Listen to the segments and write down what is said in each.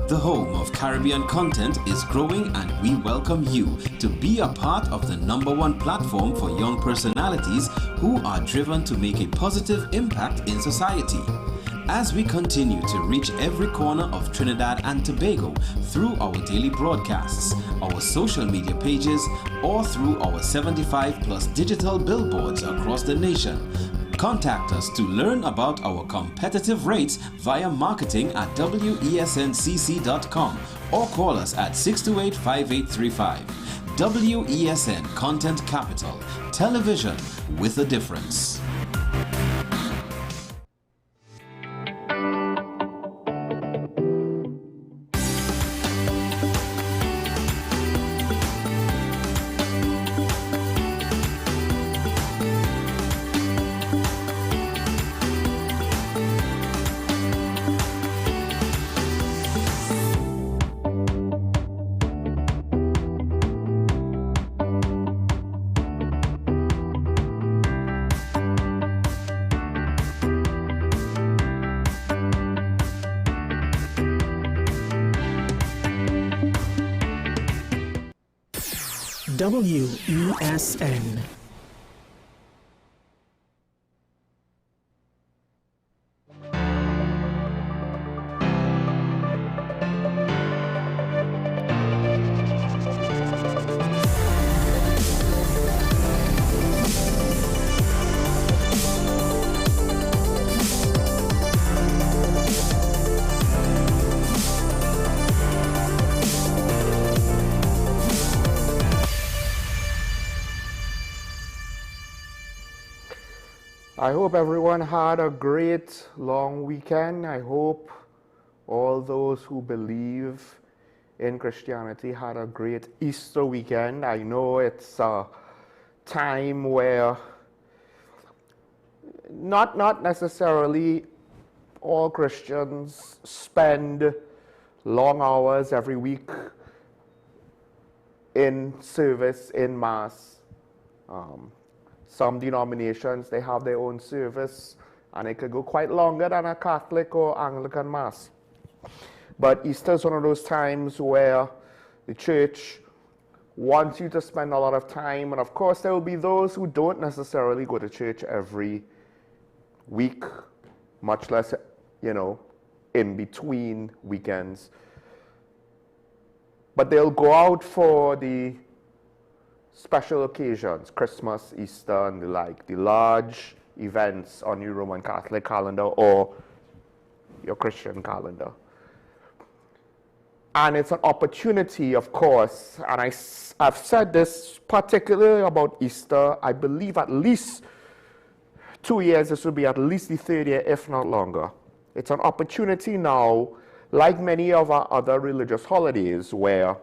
The home of Caribbean content is growing, and we welcome you to be a part of the #1 platform for young personalities who are driven to make a positive impact in society. As we continue to reach every corner of Trinidad and Tobago through our daily broadcasts, our social media pages, or through our 75+ digital billboards across the nation, contact us to learn about our competitive rates via marketing at wesncc.com or call us at 628-5835. WESN Content Capital, television with a difference. WESN. I hope everyone had a great long weekend. I hope all those who believe in Christianity had a great Easter weekend. I know it's a time where not necessarily all Christians spend long hours every week in service, in Mass. Some denominations, they have their own service, and it could go quite longer than a Catholic or Anglican Mass. But Easter is one of those times where the church wants you to spend a lot of time, and of course there will be those who don't necessarily go to church every week, much less, in between weekends. But they'll go out for the special occasions, Christmas, Easter, and the like, the large events on your Roman Catholic calendar or your Christian calendar. And it's an opportunity, of course, and I've said this particularly about Easter. I believe at least 2 years, this will be at least the third year, if not longer. It's an opportunity now, like many of our other religious holidays, where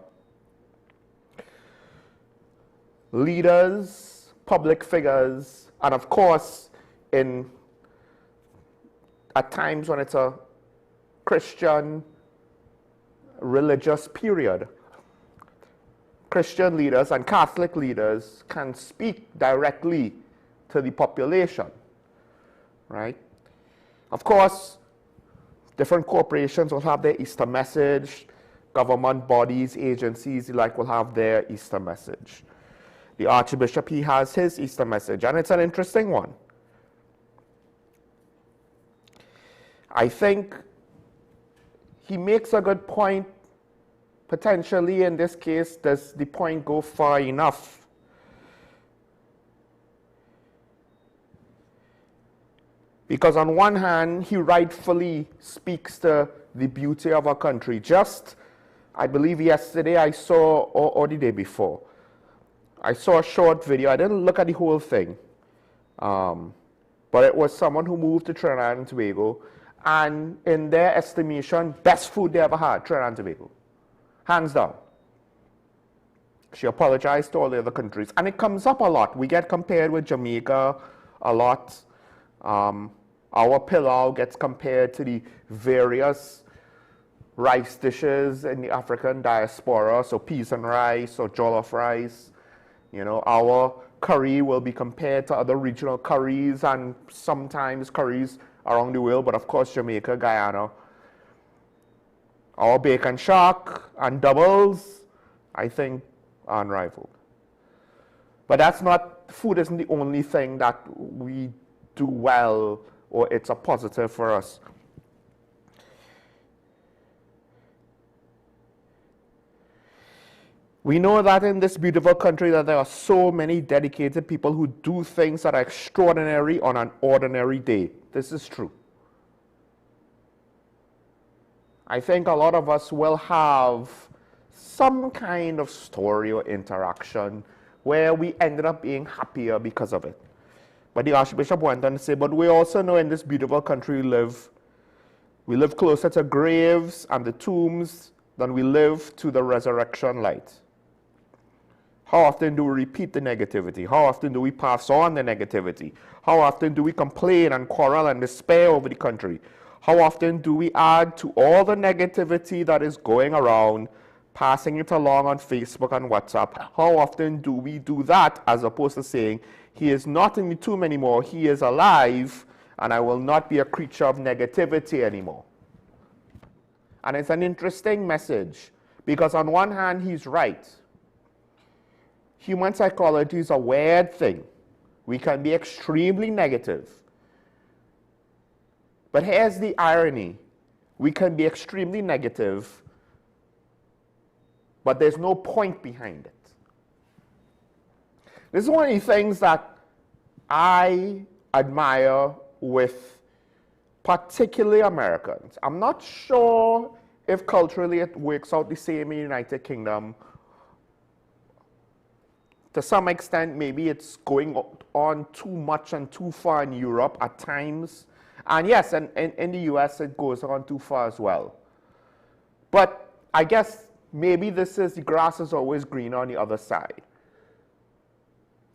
leaders, public figures, and of course, at times when it's a Christian religious period, Christian leaders and Catholic leaders can speak directly to the population, right? Of course, different corporations will have their Easter message, government bodies, agencies, the like will have their Easter message. The Archbishop, he has his Easter message, and it's an interesting one. I think he makes a good point. Potentially, in this case, does the point go far enough? Because on one hand, he rightfully speaks to the beauty of our country. Just, I believe yesterday I saw, or the day before, I saw a short video. I didn't look at the whole thing. But it was someone who moved to Trinidad and Tobago, and in their estimation, best food they ever had, Trinidad and Tobago. Hands down. She apologized to all the other countries. And it comes up a lot. We get compared with Jamaica a lot. Our pilau gets compared to the various rice dishes in the African diaspora, so peas and rice or jollof rice. Our curry will be compared to other regional curries and sometimes curries around the world, but of course Jamaica, Guyana, Our bacon shark and doubles, I think, are unrivaled. But that's not, food isn't the only thing that we do well or it's a positive for us. We know that in this beautiful country that there are so many dedicated people who do things that are extraordinary on an ordinary day. This is true. I think a lot of us will have some kind of story or interaction where we ended up being happier because of it. But the Archbishop went on to say, but we also know in this beautiful country we live closer to graves and the tombs than we live to the resurrection light. How often do we repeat the negativity? How often do we pass on the negativity? How often do we complain and quarrel and despair over the country? How often do we add to all the negativity that is going around, passing it along on Facebook and WhatsApp? How often do we do that as opposed to saying, he is not in the tomb anymore, he is alive, and I will not be a creature of negativity anymore? And it's an interesting message, because on one hand, he's right. Human psychology is a weird thing. We can be extremely negative. But here's the irony. We can be extremely negative, but there's no point behind it. This is one of the things that I admire with particularly Americans. I'm not sure if culturally it works out the same in the United Kingdom. To some extent, maybe it's going on too much and too far in Europe at times. And yes, and in the US, it goes on too far as well. But I guess maybe this is the grass is always greener on the other side.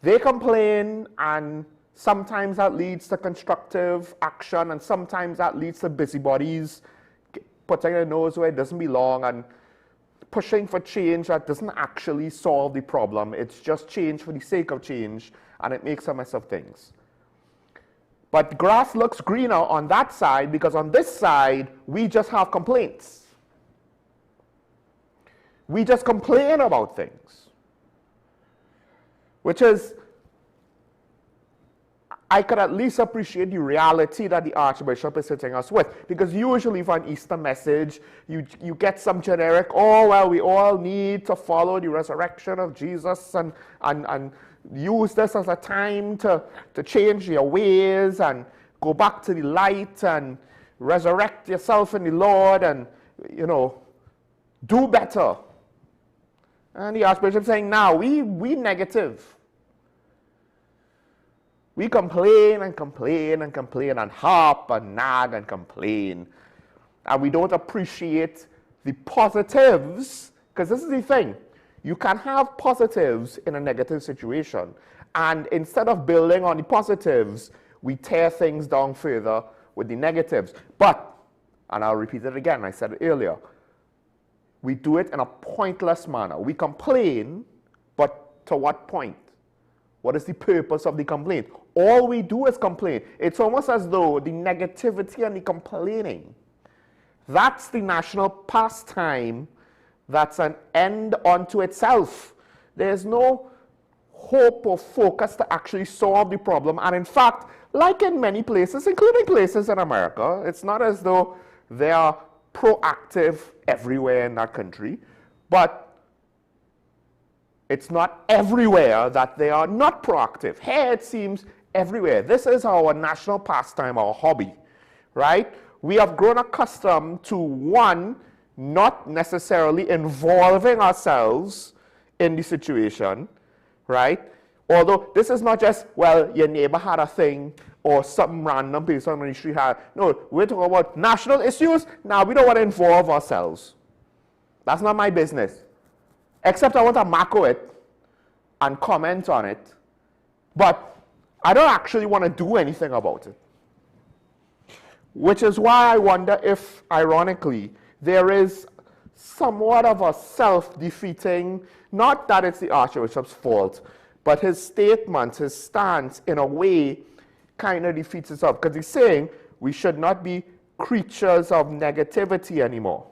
They complain, and sometimes that leads to constructive action, and sometimes that leads to busybodies putting their nose where it doesn't belong and pushing for change that doesn't actually solve the problem. It's just change for the sake of change, and it makes a mess of things. But grass looks greener on that side because on this side, we just have complaints. We just complain about things. Which is, I could at least appreciate the reality that the Archbishop is hitting us with. Because usually for an Easter message, you get some generic, oh, well, we all need to follow the resurrection of Jesus and use this as a time to change your ways and go back to the light and resurrect yourself in the Lord and, you know, do better. And the Archbishop saying, now, we negative. We complain and complain and complain and harp and nag and complain. And we don't appreciate the positives, because this is the thing. You can have positives in a negative situation. And instead of building on the positives, we tear things down further with the negatives. But, and I'll repeat it again, I said it earlier, we do it in a pointless manner. We complain, but to what point? What is the purpose of the complaint? All we do is complain. It's almost as though the negativity and the complaining, that's the national pastime, that's an end unto itself. There's no hope or focus to actually solve the problem. And in fact, like in many places, including places in America, it's not as though they are proactive everywhere in that country, but it's not everywhere that they are not proactive. Here it seems everywhere. This is our national pastime, our hobby, right? We have grown accustomed to, one, not necessarily involving ourselves in the situation, right? Although this is not just, well, your neighbor had a thing or some random person on the street had. No, we're talking about national issues. Now, we don't want to involve ourselves. That's not my business. Except I want to macro it and comment on it. But I don't actually want to do anything about it. Which is why I wonder if, ironically, there is somewhat of a self-defeating, not that it's the Archbishop's fault, but his statement, his stance, in a way, kind of defeats itself. Because he's saying we should not be creatures of negativity anymore.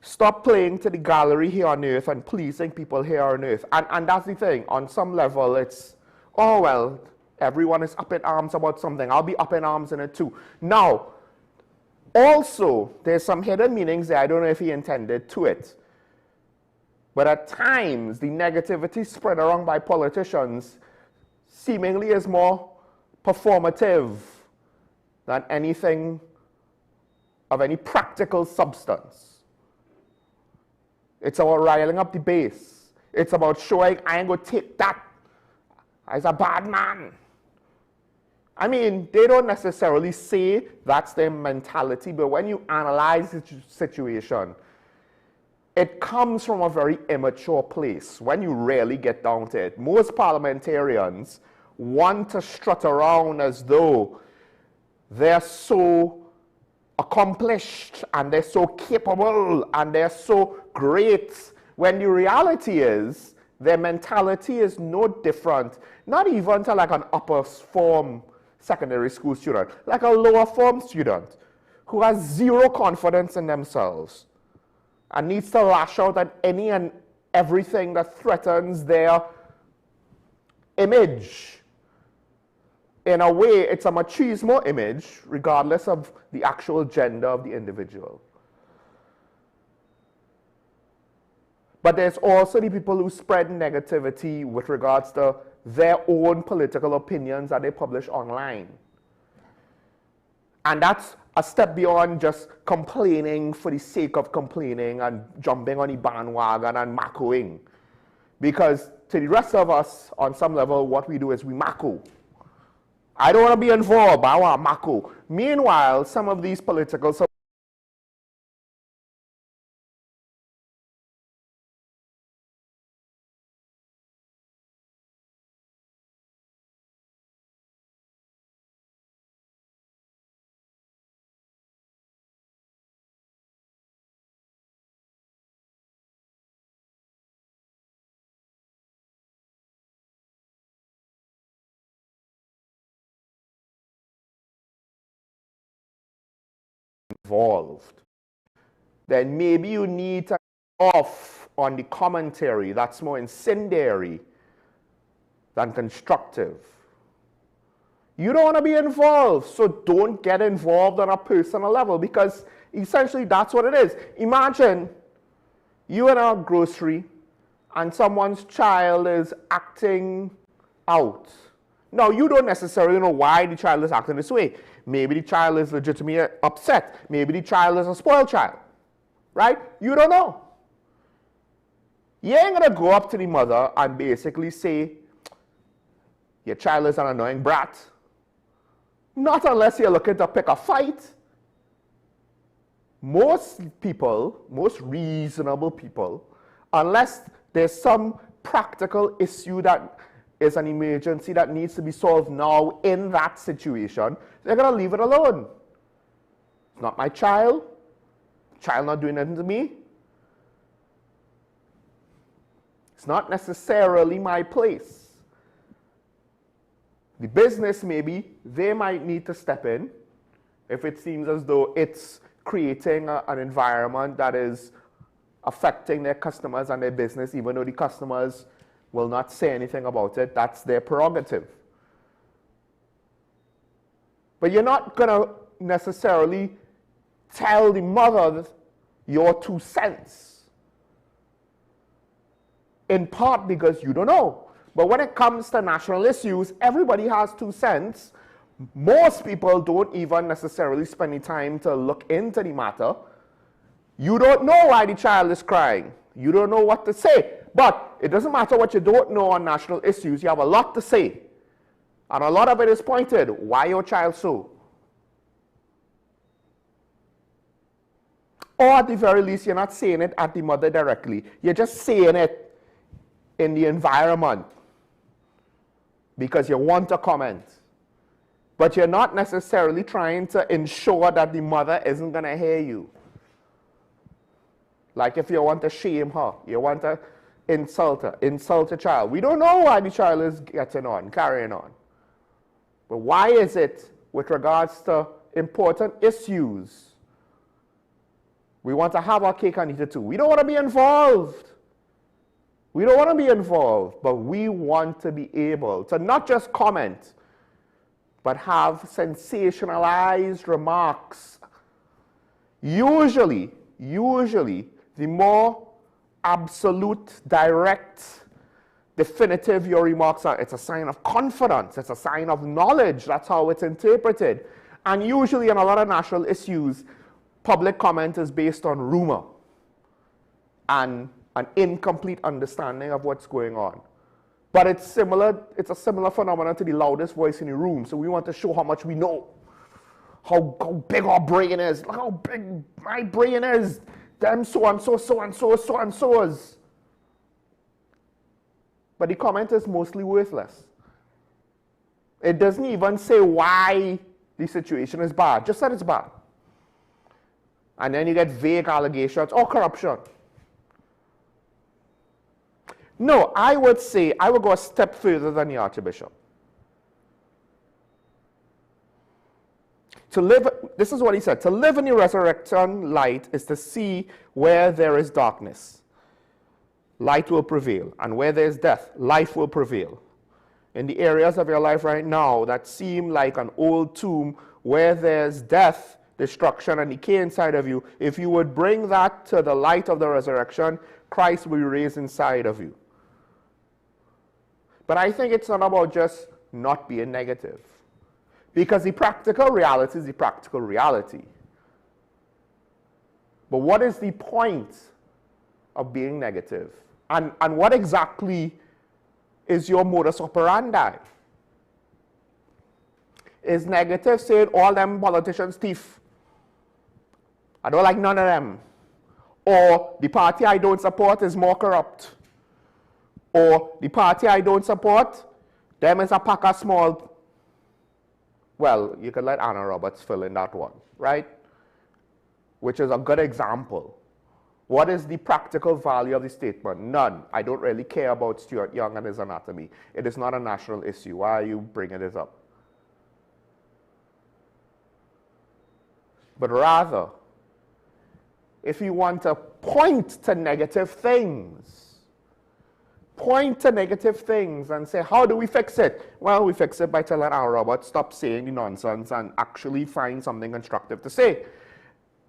Stop playing to the gallery here on earth and pleasing people here on earth. And that's the thing. On some level, it's, oh, well, everyone is up in arms about something. I'll be up in arms in it too. Now, also, there's some hidden meanings there. I don't know if he intended to it. But at times, the negativity spread around by politicians seemingly is more performative than anything of any practical substance. It's about riling up the base. It's about showing I ain't gonna take that as a bad man. I mean, they don't necessarily say that's their mentality, but when you analyze the situation, it comes from a very immature place when you really get down to it. Most parliamentarians want to strut around as though they're so accomplished and they're so capable and they're so great, when the reality is their mentality is no different, not even to like an upper form secondary school student, like a lower form student who has zero confidence in themselves and needs to lash out at any and everything that threatens their image. In a way, it's a machismo image, regardless of the actual gender of the individual. But there's also the people who spread negativity with regards to their own political opinions that they publish online. And that's a step beyond just complaining for the sake of complaining and jumping on the bandwagon and maccoing. Because to the rest of us, on some level, what we do is we macco. I don't want to be involved, but I want to macco. Meanwhile, some of these political involved, then maybe you need to off on the commentary that's more incendiary than constructive. You don't want to be involved, so don't get involved on a personal level, because essentially that's what it is. Imagine you in a grocery and someone's child is acting out. Now, you don't necessarily know why the child is acting this way. Maybe the child is legitimately upset. Maybe the child is a spoiled child, right? You don't know. You ain't gonna go up to the mother and basically say, your child is an annoying brat. Not unless you're looking to pick a fight. Most people, most reasonable people, unless there's some practical issue that is an emergency that needs to be solved now in that situation, they're going to leave it alone. It's not my child. Child not doing anything to me. It's not necessarily my place. The business, maybe, they might need to step in if it seems as though it's creating an environment that is affecting their customers and their business, even though the customers will not say anything about it. That's their prerogative. But you're not going to necessarily tell the mother your 2 cents, in part because you don't know. But when it comes to national issues, everybody has 2 cents. Most people don't even necessarily spend the time to look into the matter. You don't know why the child is crying. You don't know what to say. But it doesn't matter what you don't know on national issues. You have a lot to say. And a lot of it is pointed. Why your child so? Or at the very least, you're not saying it at the mother directly. You're just saying it in the environment because you want to comment. But you're not necessarily trying to ensure that the mother isn't going to hear you. Like if you want to shame her, you want to insult her, insult a child. We don't know why the child is getting on, carrying on. But why is it with regards to important issues We want to have our cake and eat it too. We don't want to be involved. We don't want to be involved, but we want to be able to not just comment, but have sensationalized remarks. Usually, the more absolute, direct, definitive your remarks are, it's a sign of confidence, it's a sign of knowledge. That's how it's interpreted. And usually on a lot of national issues, public comment is based on rumor and an incomplete understanding of what's going on. But it's a similar phenomenon to the loudest voice in the room. So we want to show how much we know, how big our brain is. Look how big my brain is. Them so-and-so, so-and-so, so-and-so's. But the comment is mostly worthless. It doesn't even say why the situation is bad, just that it's bad. And then you get vague allegations, or corruption. No, I would say, I would go a step further than the Archbishop. To live, this is what he said, to live in the resurrection light is to see where there is darkness. Light will prevail, and where there is death, life will prevail. In the areas of your life right now that seem like an old tomb, where there's death, destruction, and decay inside of you, if you would bring that to the light of the resurrection, Christ will be raised inside of you. But I think it's not about just not being negative. Because the practical reality is the practical reality. But what is the point of being negative? And what exactly is your modus operandi? Is negative saying all them politicians thief? I don't like none of them. Or the party I don't support is more corrupt. Or the party I don't support, them is a pack of small. Well, you can let Anna Roberts fill in that one, right? Which is a good example. What is the practical value of the statement? None. I don't really care about Stuart Young and his anatomy. It is not a national issue. Why are you bringing this up? But rather, if you want to point to negative things and say, how do we fix it? Well, we fix it by telling our Robert, stop saying the nonsense and actually find something constructive to say.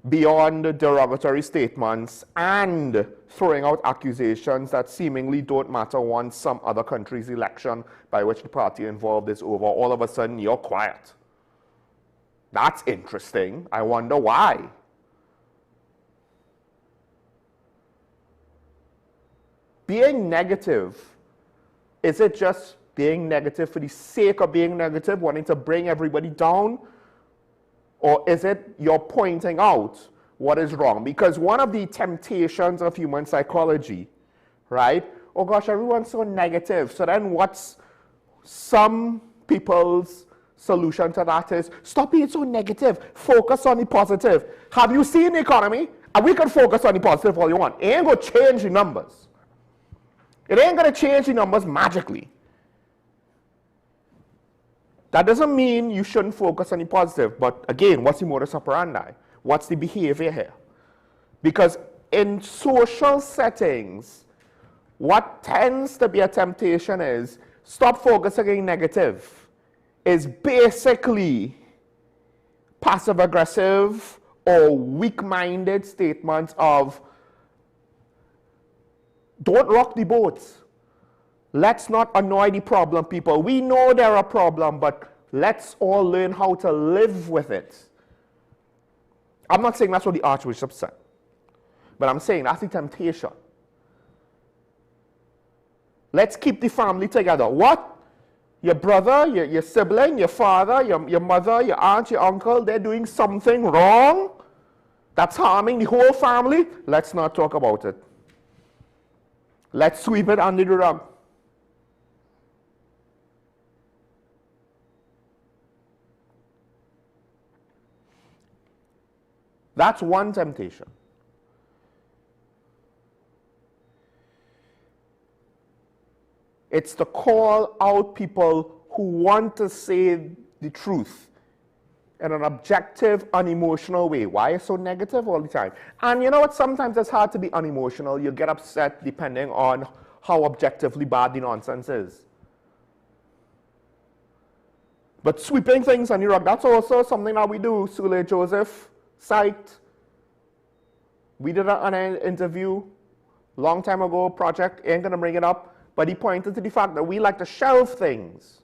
Beyond the derogatory statements and throwing out accusations that seemingly don't matter once some other country's election by which the party involved is over, all of a sudden you're quiet. That's interesting. I wonder why. Being negative, is it just being negative for the sake of being negative, wanting to bring everybody down? Or is it you're pointing out what is wrong? Because one of the temptations of human psychology, right? Oh gosh, everyone's so negative. So then what's some people's solution to that is, stop being so negative. Focus on the positive. Have you seen the economy? And we can focus on the positive all you want. It ain't going to change the numbers. It ain't going to change the numbers magically. That doesn't mean you shouldn't focus on the positive, but again, what's the modus operandi? What's the behavior here? Because in social settings, what tends to be a temptation is, stop focusing on negative, is basically passive-aggressive or weak-minded statements of, don't rock the boat. Let's not annoy the problem people. We know they're a problem, but let's all learn how to live with it. I'm not saying that's what the Archbishop said, but I'm saying that's the temptation. Let's keep the family together. What? Your brother, your sibling, your father, your mother, your aunt, your uncle, they're doing something wrong that's harming the whole family? Let's not talk about it. Let's sweep it under the rug. That's one temptation. It's to call out people who want to say the truth in an objective, unemotional way. Why is so negative all the time? And you know what? Sometimes it's hard to be unemotional. You get upset depending on how objectively bad the nonsense is. But sweeping things on the rug, that's also something that we do. Sule Joseph, psyched. We did an interview long time ago, project, ain't going to bring it up, but he pointed to the fact that we like to shelve things.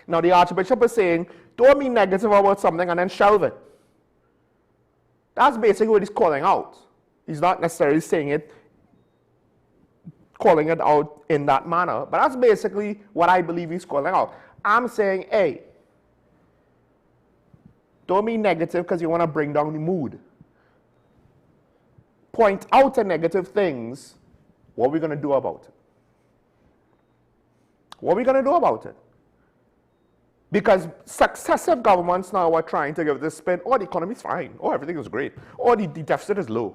Now the Archbishop is saying, don't be negative about something and then shelve it. That's basically what he's calling out. He's not necessarily saying it, calling it out in that manner, but that's basically what I believe he's calling out. I'm saying, hey, don't be negative because you want to bring down the mood. Point out the negative things. What are we going to do about it? What are we going to do about it? Because successive governments now are trying to give this spin, oh, the economy is fine, oh, everything is great, oh, the deficit is low.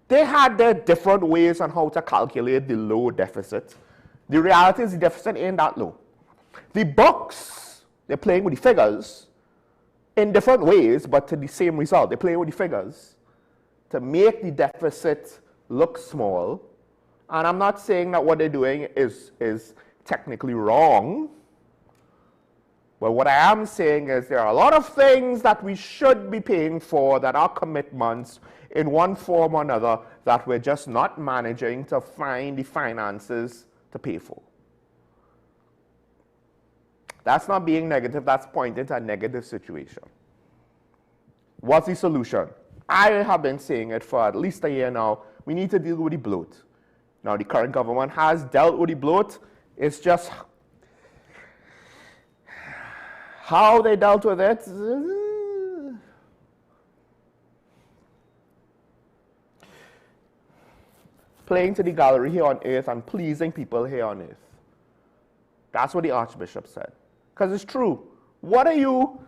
They had their different ways on how to calculate the low deficit. The reality is the deficit ain't that low. The books, they're playing with the figures in different ways, but to the same result. They're playing with the figures to make the deficit look small. And I'm not saying that what they're doing is technically wrong. But what I am saying is there are a lot of things that we should be paying for that are commitments in one form or another that we're just not managing to find the finances to pay for. That's not being negative, that's pointing to a negative situation. What's the solution? I have been saying it for at least a year now. We need to deal with the bloat. Now, the current government has dealt with the bloat. It's just how they dealt with it. Playing to the gallery here on earth and pleasing people here on earth. That's what the Archbishop said. Because it's true. What are you,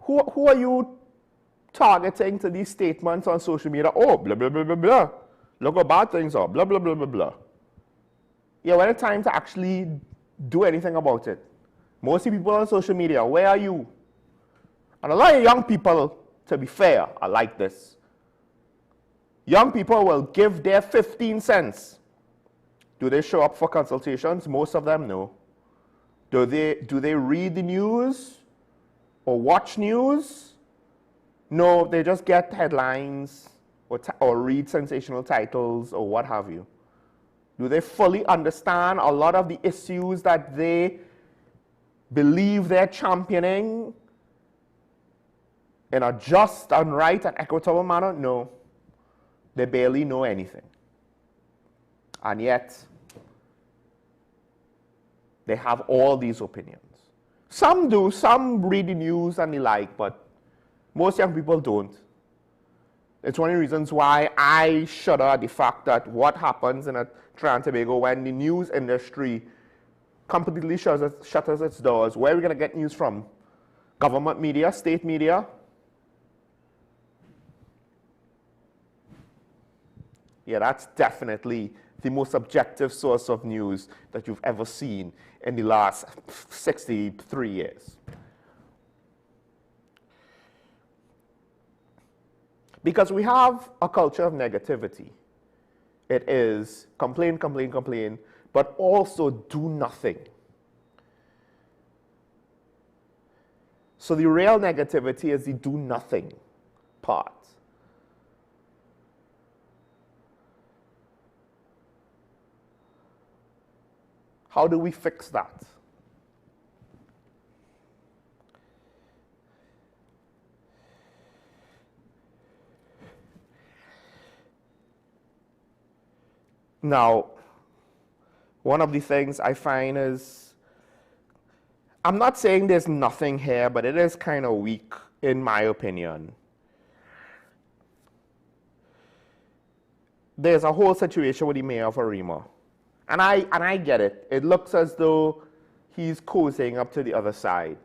who are you targeting to these statements on social media? Oh, blah, blah, blah, blah, blah. Look how bad things are, blah, blah, blah, blah, blah. Yeah, when it's time to actually do anything about it. Most people on social media, where are you? And a lot of young people, to be fair, are like this. Young people will give their 15 cents. Do they show up for consultations? Most of them, no. Do they read the news or watch news? No, they just get headlines or read sensational titles or what have you. Do they fully understand a lot of the issues that they believe they're championing in a just and right and equitable manner? No. They barely know anything. And yet, they have all these opinions. Some do, some read the news and the like, but most young people don't. It's one of the reasons why I shudder at the fact that what happens in Trinidad and Tobago when the news industry completely shutters its doors. Where are we going to get news from? Government media, state media? Yeah, that's definitely the most objective source of news that you've ever seen in the last 63 years. Because we have a culture of negativity. It is complain, complain, complain, but also do nothing. So the real negativity is the do nothing part. How do we fix that? Now, one of the things I find is, I'm not saying there's nothing here, but it is kind of weak, in my opinion. There's a whole situation with the mayor of Arima. And I get it. It looks as though he's cozying up to the other side.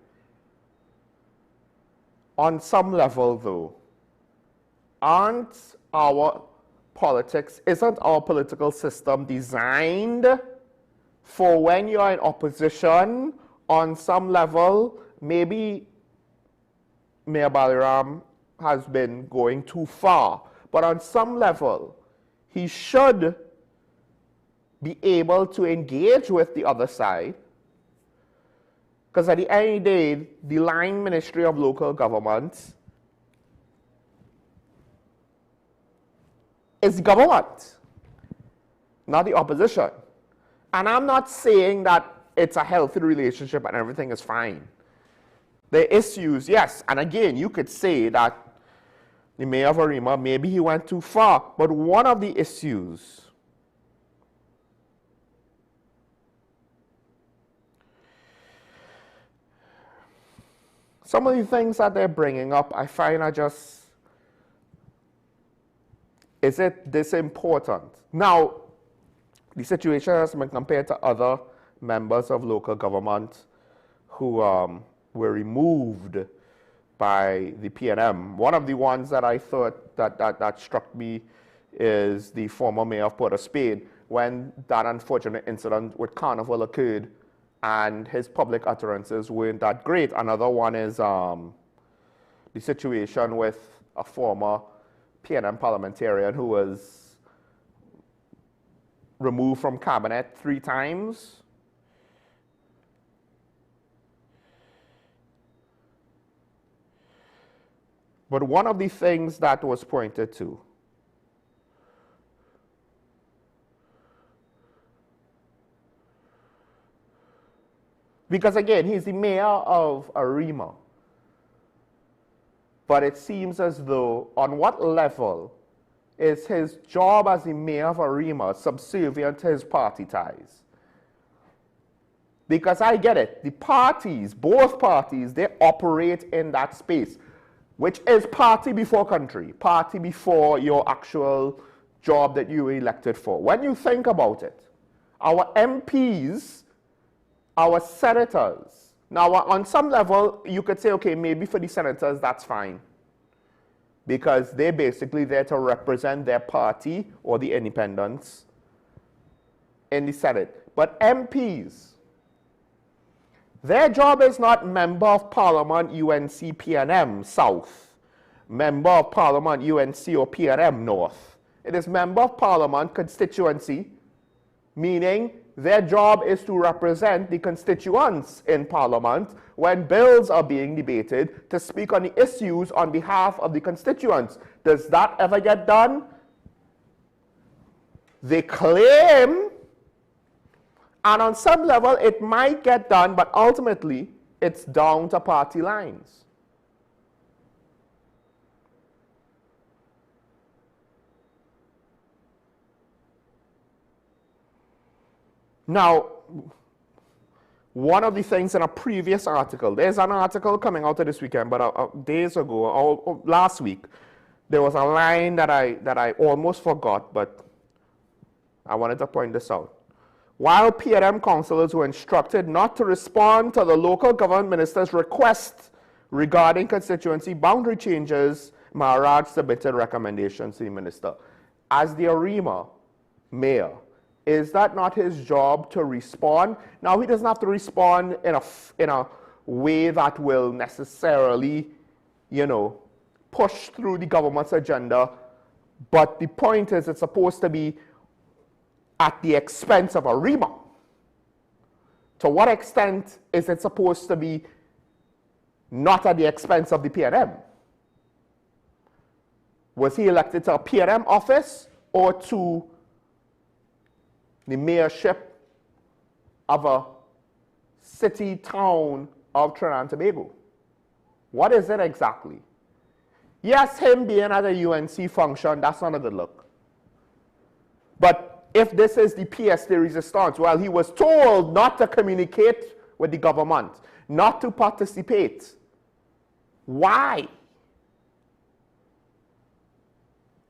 On some level, though, isn't our political system designed for when you're in opposition on some level, maybe Mayor Balaram has been going too far. But on some level, he should be able to engage with the other side. Because at the end of the day, the line Ministry of Local Government is the government, not the opposition. And I'm not saying that it's a healthy relationship and everything is fine. There are issues, yes. And again, you could say that the mayor of Arima, maybe he went too far. But one of the issues some of the things that they're bringing up, I find are just, is it this important? Now, the situation has been compared to other members of local government who were removed by the PNM. One of the ones that I thought that struck me is the former mayor of Port of Spain, when that unfortunate incident with Carnival occurred and his public utterances weren't that great. Another one is the situation with a former PNM parliamentarian who was removed from cabinet 3 times. But one of the things that was pointed to because again, he's the mayor of Arima. But it seems as though, on what level is his job as the mayor of Arima subservient to his party ties? Because I get it, the parties, both parties, they operate in that space, which is party before country, party before your actual job that you were elected for. When you think about it, our MPs, our senators, now on some level, you could say, okay, maybe for the senators, that's fine. Because they're basically there to represent their party or the independents in the Senate. But MPs, their job is not Member of Parliament UNC PNM South, Member of Parliament UNC or PNM North. It is Member of Parliament constituency, meaning their job is to represent the constituents in Parliament when bills are being debated, to speak on the issues on behalf of the constituents. Does that ever get done? They claim, and on some level it might get done, but ultimately it's down to party lines. Now, one of the things in a previous article, there's an article coming out of this weekend, but days ago, or last week, there was a line that I almost forgot, but I wanted to point this out. While PNM councillors were instructed not to respond to the local government minister's request regarding constituency boundary changes, Maharaj submitted recommendations to the minister. As the Arima mayor, is that not his job to respond? Now, he doesn't have to respond in a way that will necessarily, push through the government's agenda. But the point is, it's supposed to be at the expense of Arima. To what extent is it supposed to be not at the expense of the PNM? Was he elected to a PNM office or to the mayorship of a city, town of Trinidad and Tobago? What is it exactly? Yes, him being at a UNC function, that's not a good look. But if this is the pièce de résistance, well, he was told not to communicate with the government, not to participate. Why?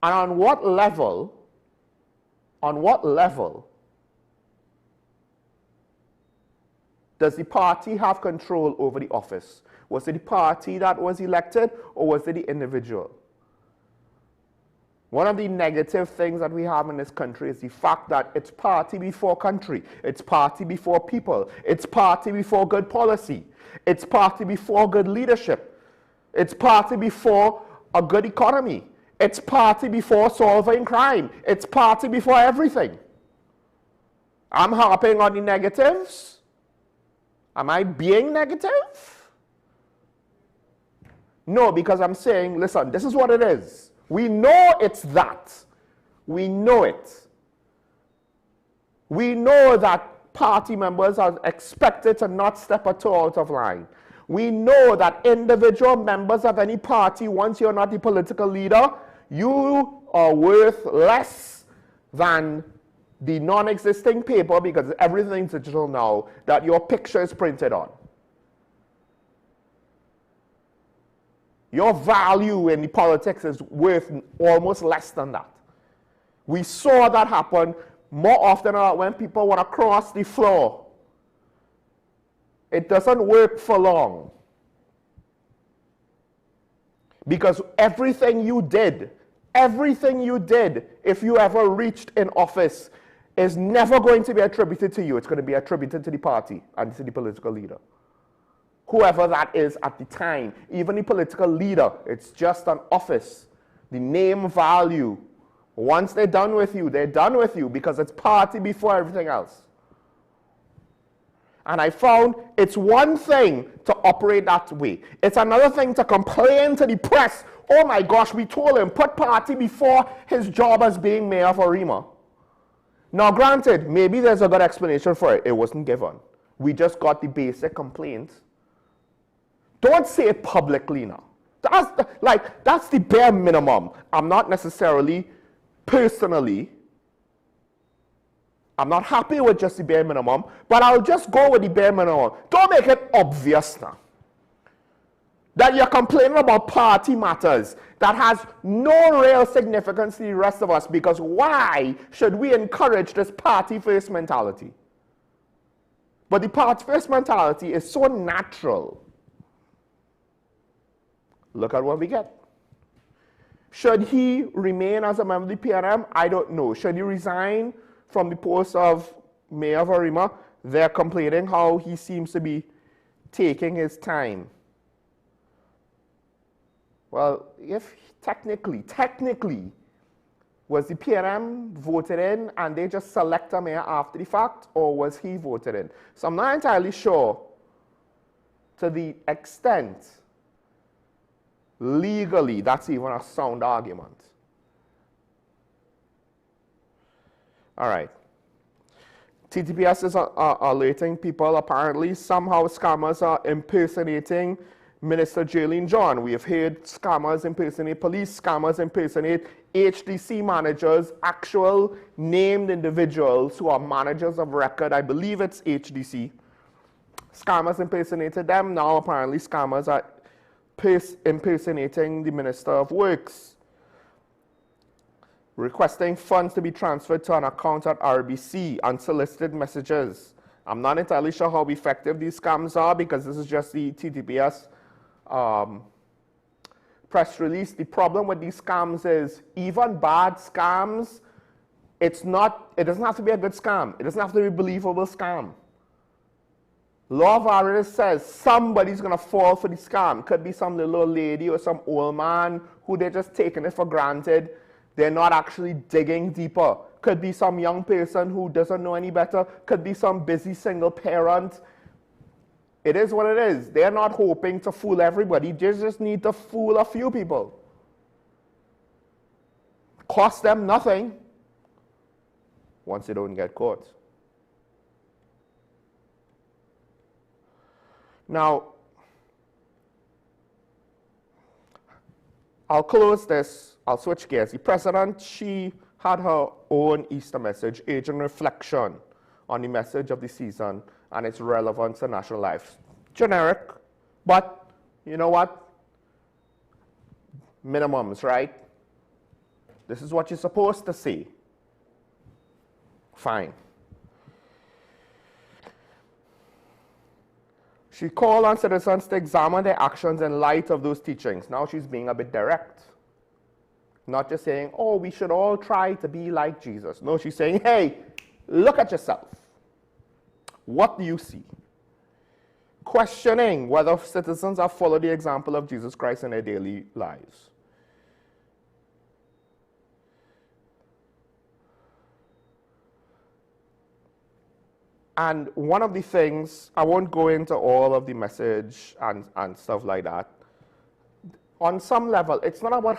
And on what level does the party have control over the office? Was it the party that was elected, or was it the individual? One of the negative things that we have in this country is the fact that it's party before country. It's party before people. It's party before good policy. It's party before good leadership. It's party before a good economy. It's party before solving crime. It's party before everything. I'm harping on the negatives. Am I being negative? No, because I'm saying, listen, this is what it is. We know it's that. We know it. We know that party members are expected to not step at all out of line. We know that individual members of any party, once you're not the political leader, you are worth less than the non-existing paper, because everything's digital now, that your picture is printed on. Your value in the politics is worth almost less than that. We saw that happen more often than not when people want to cross the floor. It doesn't work for long. Because everything you did, if you ever reached in office, is never going to be attributed to you. It's going to be attributed to the party and to the political leader. Whoever that is at the time, even the political leader, it's just an office. The name value. Once they're done with you because it's party before everything else. And I found it's one thing to operate that way. It's another thing to complain to the press, oh my gosh, we told him, put party before his job as being mayor of Arima. Now granted, maybe there's a good explanation for it. It wasn't given. We just got the basic complaint. Don't say it publicly now. That's the bare minimum. I'm not necessarily, personally, I'm not happy with just the bare minimum, but I'll just go with the bare minimum. Don't make it obvious now that you're complaining about party matters that has no real significance to the rest of us, because why should we encourage this party-first mentality? But the party-first mentality is so natural. Look at what we get. Should he remain as a member of the PNM? I don't know. Should he resign from the post of mayor of Arima? They're complaining how he seems to be taking his time. Well, if technically, was the PNM voted in and they just select a mayor after the fact, or was he voted in? So I'm not entirely sure to the extent legally that's even a sound argument. All right. TTPS is alerting people, apparently somehow scammers are impersonating Minister Jaylene John. We have heard scammers impersonate police, scammers impersonate HDC managers, actual named individuals who are managers of record. I believe it's HDC. Scammers impersonated them. Now apparently scammers are impersonating the Minister of Works, requesting funds to be transferred to an account at RBC, unsolicited messages. I'm not entirely sure how effective these scams are, because this is just the TTPS press release. The problem with these scams is even bad scams, it doesn't have to be a good scam. It doesn't have to be a believable scam. Law of averages says somebody's going to fall for the scam. Could be some little old lady or some old man who they're just taking it for granted. They're not actually digging deeper. Could be some young person who doesn't know any better. Could be some busy single parent. It is what it is. They're not hoping to fool everybody. They just need to fool a few people. Cost them nothing once they don't get caught. Now, I'll close this. I'll switch gears. The president, she had her own Easter message, urging reflection on the message of the season and its relevance to national life. Generic, but you know what? Minimums, right? This is what you're supposed to say. Fine. She called on citizens to examine their actions in light of those teachings. Now she's being a bit direct. Not just saying, oh, we should all try to be like Jesus. No, she's saying, hey, look at yourself. What do you see? Questioning whether citizens have followed the example of Jesus Christ in their daily lives. And one of the things, I won't go into all of the message and stuff like that. On some level, it's not about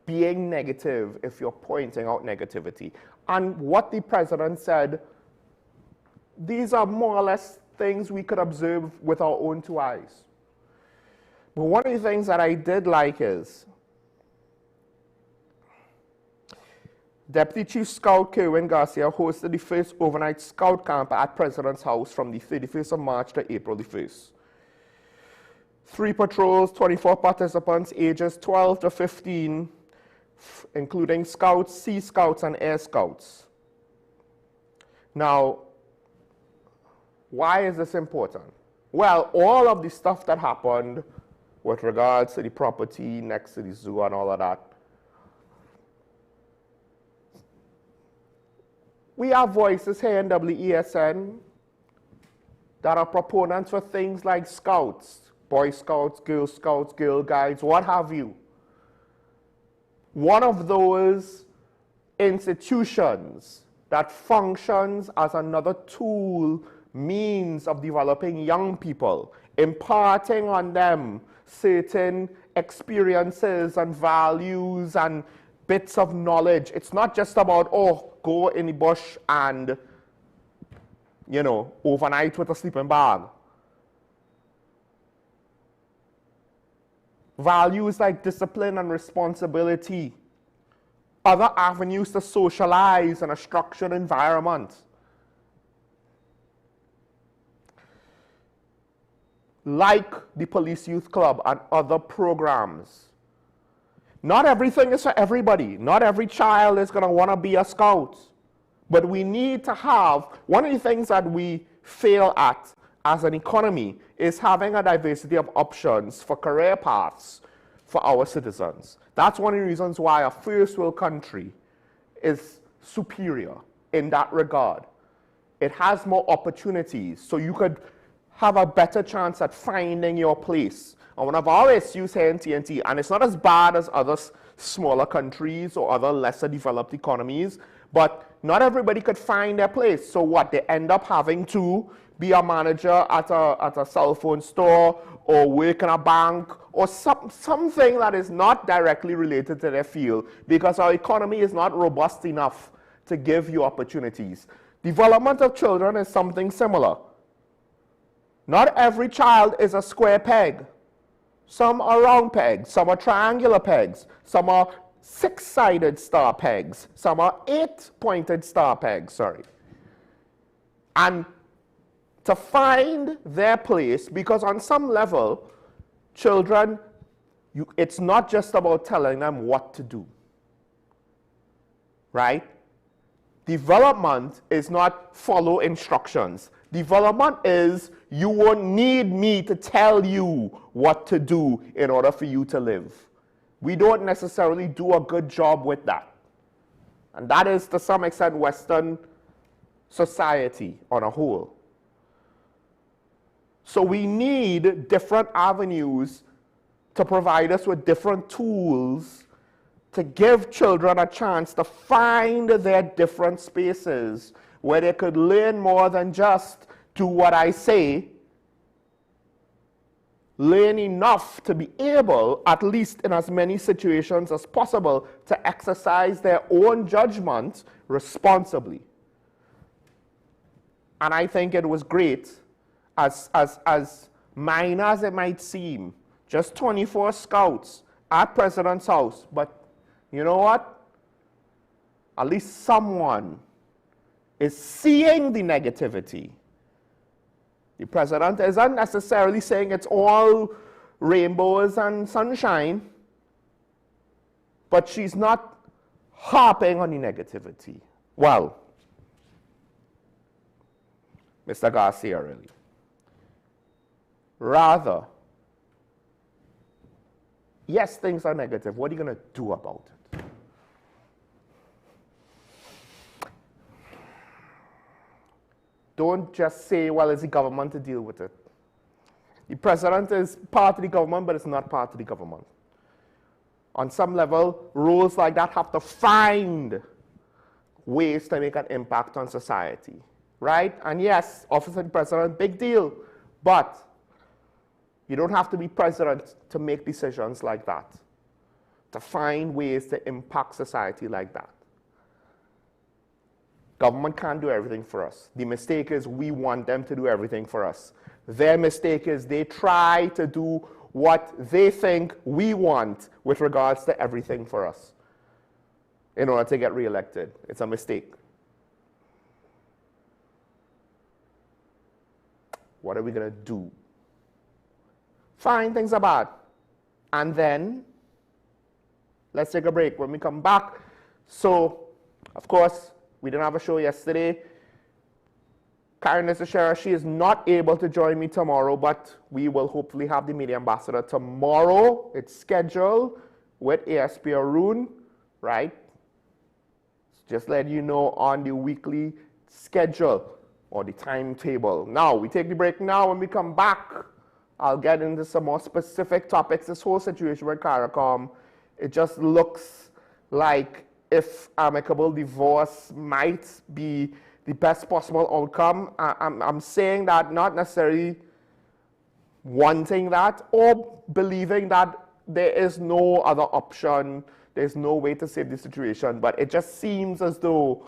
being negative if you're pointing out negativity. And what the president said, these are more or less things we could observe with our own two eyes. But one of the things that I did like is Deputy Chief Scout Kerwin Garcia hosted the first overnight scout camp at President's House from the 31st of March to April the 1st. 3 patrols, 24 participants, ages 12 to 15, including Scouts, Sea Scouts, and Air Scouts. Now, why is this important? Well, all of the stuff that happened with regards to the property next to the zoo and all of that, we have voices here in WESN that are proponents for things like Scouts, Boy Scouts, Girl Guides, what have you. One of those institutions that functions as another tool, means of developing young people, imparting on them certain experiences and values and bits of knowledge. It's not just about, oh, go in the bush and, you know, overnight with a sleeping bag. Values like discipline and responsibility, other avenues to socialize in a structured environment. Like the Police Youth Club and other programs. Not everything is for everybody. Not every child is going to want to be a scout. But we need to have, one of the things that we fail at as an economy is having a diversity of options for career paths for our citizens. That's one of the reasons why a first world country is superior in that regard. It has more opportunities, so you could have a better chance at finding your place. And one of our issues here in TNT, and it's not as bad as other smaller countries or other lesser developed economies, but not everybody could find their place. So what? They end up having to be a manager at a cell phone store or work in a bank or something that is not directly related to their field because our economy is not robust enough to give you opportunities. Development of children is something similar. Not every child is a square peg. Some are round pegs, some are triangular pegs, some are 6-sided star pegs, some are 8-pointed star pegs, sorry. And to find their place, because on some level, children, it's not just about telling them what to do, right? Development is not follow instructions. Development is you won't need me to tell you what to do in order for you to live. We don't necessarily do a good job with that. And that is, to some extent, Western society on a whole. So we need different avenues to provide us with different tools to give children a chance to find their different spaces where they could learn more than just do what I say, learn enough to be able, at least in as many situations as possible, to exercise their own judgment responsibly. And I think it was great, as minor as it might seem, just 24 scouts at President's House, but you know what? At least someone is seeing the negativity. The president isn't necessarily saying it's all rainbows and sunshine, but she's not harping on the negativity. Well, Mr. Garcia, really. Rather, yes, things are negative. What are you going to do about it? don't just say, well, it's the government to deal with it. The president is part of the government, but it's not part of the government. On some level, roles like that have to find ways to make an impact on society, right? And yes, office of the president, big deal, but you don't have to be president to make decisions like that, to find ways to impact society like that. Government can't do everything for us. The mistake is we want them to do everything for us. Their mistake is they try to do what they think we want with regards to everything for us in order to get reelected. It's a mistake. What are we going to do? Fine, things are bad. And then, let's take a break. When we come back, so, of course, we didn't have a show yesterday. Karen Nissachera, she is not able to join me tomorrow, but we will hopefully have the media ambassador tomorrow. It's scheduled with ASP Arun, right? Just letting you know on the weekly schedule or the timetable. Now, we take the break now. When we come back, I'll get into some more specific topics. This whole situation with CARICOM, it just looks like if amicable divorce might be the best possible outcome. I'm saying that not necessarily wanting that or believing that there is no other option, there's no way to save the situation, but it just seems as though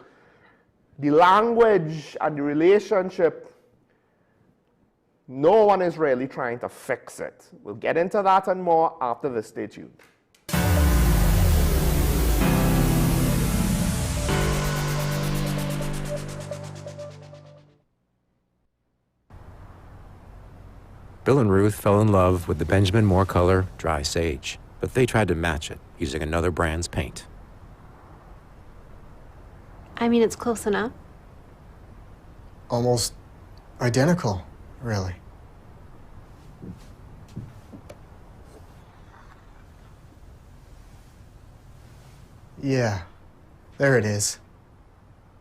the language and the relationship, no one is really trying to fix it. We'll get into that and more after this. Stay tuned. Bill and Ruth fell in love with the Benjamin Moore color Dry Sage, but they tried to match it using another brand's paint. I mean, it's close enough. Almost identical, really. Yeah, there it is.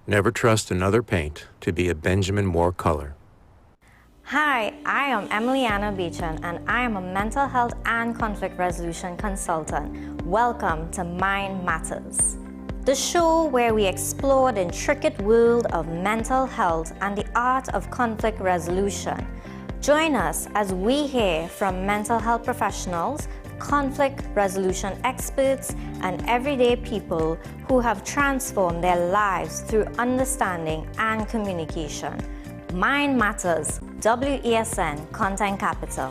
Never trust another paint to be a Benjamin Moore color. Hi, I am Emiliana Beechan and I am a mental health and conflict resolution consultant. Welcome to Mind Matters, the show where we explore the intricate world of mental health and the art of conflict resolution. Join us as we hear from mental health professionals, conflict resolution experts, and everyday people who have transformed their lives through understanding and communication. Mind Matters, WESN Content Capital.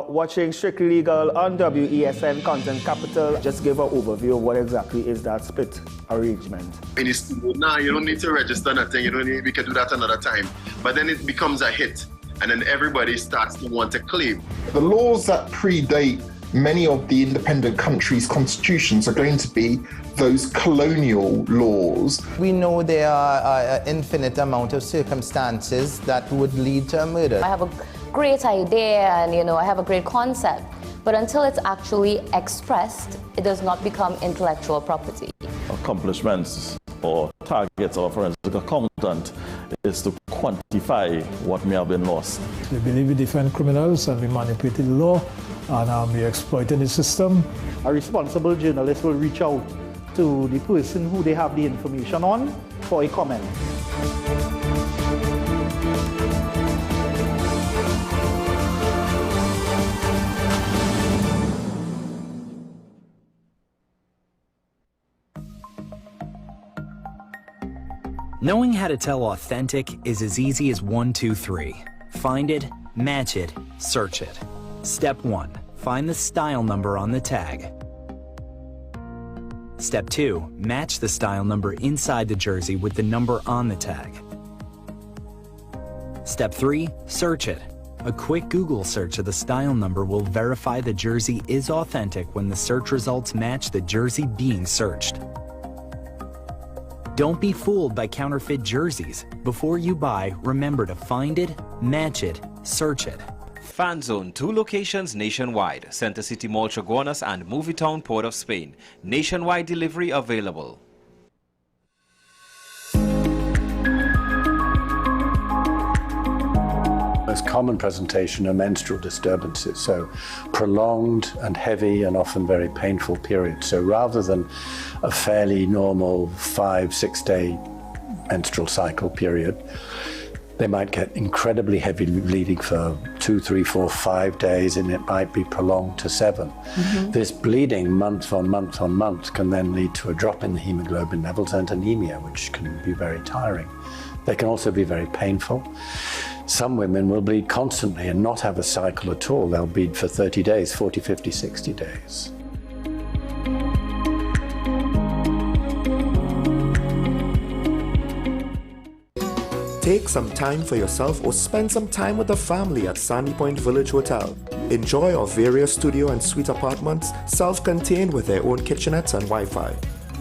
Watching Strictly Legal on WESN Content Capital. Just give an overview of what exactly is that split arrangement. Now you don't need to register nothing. We can do that another time. But then it becomes a hit, and then everybody starts to want to claim. The laws that predate many of the independent countries' constitutions are going to be those colonial laws. We know there are an infinite amount of circumstances that would lead to a murder. I have a great idea and I have a great concept, but until it's actually expressed, it does not become intellectual property. Accomplishments or targets of a forensic accountant is to quantify what may have been lost. They believe we defend criminals and we manipulate the law and we exploiting the system. A responsible journalist will reach out to the person who they have the information on for a comment. Knowing how to tell authentic is as easy as 1, 2, 3. Find it, match it, search it. Step 1. Find the style number on the tag. Step 2. Match the style number inside the jersey with the number on the tag. Step 3. Search it. A quick Google search of the style number will verify the jersey is authentic when the search results match the jersey being searched. Don't be fooled by counterfeit jerseys. Before you buy, remember to find it, match it, search it. Fan Zone, 2 locations nationwide. Center City Mall, Chaguanas and Movietown, Port of Spain. Nationwide delivery available. Most common presentation are menstrual disturbances, so prolonged and heavy and often very painful periods. So rather than a fairly normal 5-6 day menstrual cycle period, they might get incredibly heavy bleeding for 2, 3, 4, 5 days, and it might be prolonged to 7. This bleeding month on month on month can then lead to a drop in the hemoglobin levels and anemia, which can be very tiring. They can also be very painful. Some women will bleed constantly and not have a cycle at all. They'll bleed for 30 days, 40, 50, 60 days. Take some time for yourself or spend some time with the family at Sandy Point Village Hotel. Enjoy our various studio and suite apartments, self-contained with their own kitchenettes and Wi-Fi.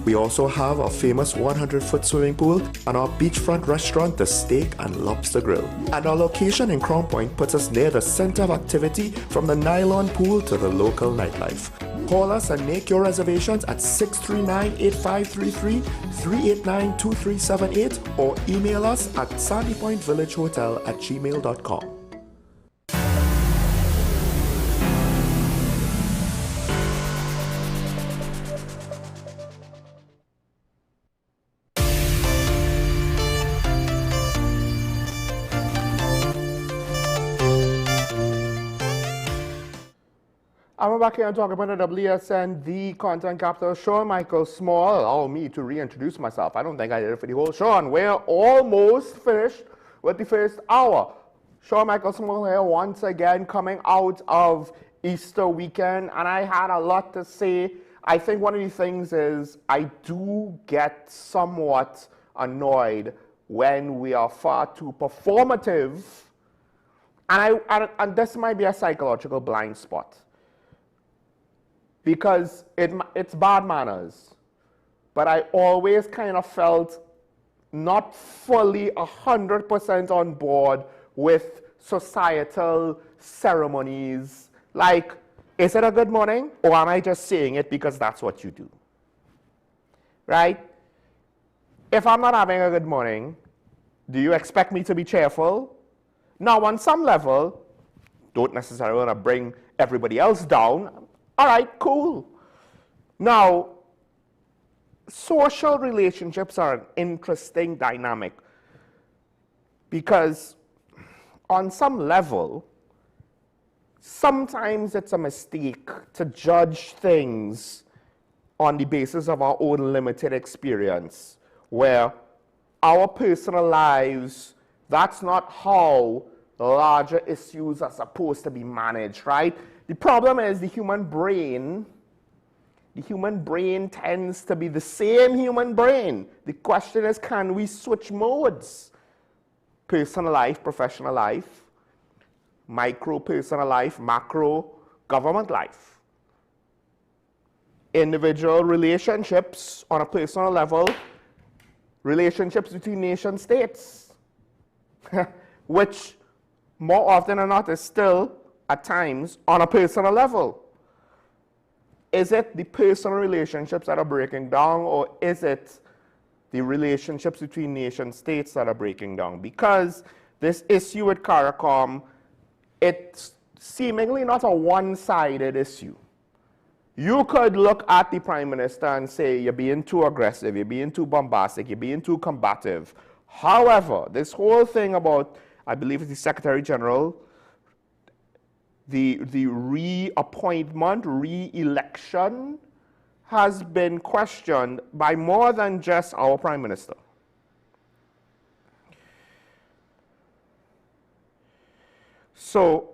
We also have our famous 100-foot swimming pool and our beachfront restaurant, the Steak and Lobster Grill. And our location in Crown Point puts us near the center of activity from the nylon pool to the local nightlife. Call us and make your reservations at 639-8533, 389-2378 or email us at sandypointvillagehotel@gmail.com. I'm back here and talking about the WSN, the Content Capital. Sean Michael Small, allow me to reintroduce myself. I don't think I did it for the whole show. And we're almost finished with the first hour. Sean Michael Small here once again coming out of Easter weekend. And I had a lot to say. I think one of the things is I do get somewhat annoyed when we are far too performative. And this might be a psychological blind spot. Because it's bad manners. But I always kind of felt not fully 100% on board with societal ceremonies. Like, is it a good morning? Or am I just saying it because that's what you do? Right? If I'm not having a good morning, do you expect me to be cheerful? Now, on some level, don't necessarily want to bring everybody else down. All right, cool. Now, social relationships are an interesting dynamic because on some level, sometimes it's a mistake to judge things on the basis of our own limited experience, where our personal lives, that's not how larger issues are supposed to be managed, right? The problem is the human brain tends to be the same human brain. The question is, can we switch modes? Personal life, professional life, micro personal life, macro government life. Individual relationships on a personal level, relationships between nation states, which more often than not is still at times on a personal level. Is it the personal relationships that are breaking down, or is it the relationships between nation states that are breaking down? Because this issue with CARICOM, it's seemingly not a one-sided issue. You could look at the Prime Minister and say, you're being too aggressive, you're being too bombastic, you're being too combative. However, this whole thing about, I believe it's the Secretary General, the reappointment, re-election has been questioned by more than just our Prime Minister. So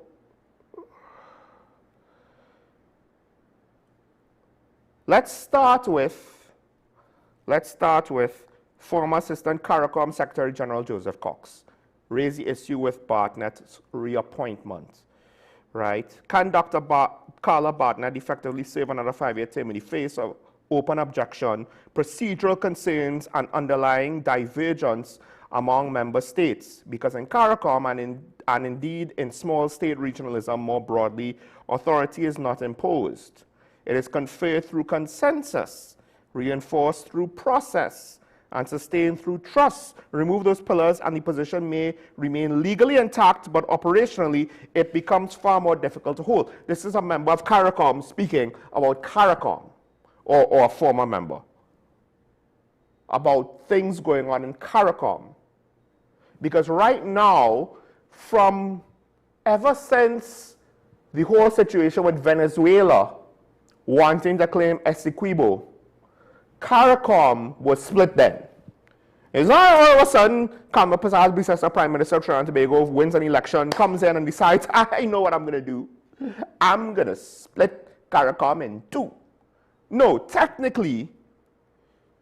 let's start with former Assistant CARICOM Secretary General Joseph Cox. Raise the issue with Bartnett's reappointment, right? Can Dr. Carla Bartnett effectively serve another 5-year term in the face of open objection, procedural concerns, and underlying divergence among member states? Because in CARICOM and indeed in small state regionalism more broadly, authority is not imposed. It is conferred through consensus, reinforced through process, and sustained through trust. Remove those pillars and the position may remain legally intact, but operationally it becomes far more difficult to hold. This is a member of CARICOM speaking about CARICOM, or a former member, about things going on in CARICOM. Because right now, ever since the whole situation with Venezuela wanting to claim Essequibo, CARICOM was split then. It's not all of a sudden, Kama Pasal Bisesa, Prime Minister of Trinidad and Tobago, wins an election, comes in and decides, I know what I'm going to do. I'm going to split CARICOM in two. No, technically,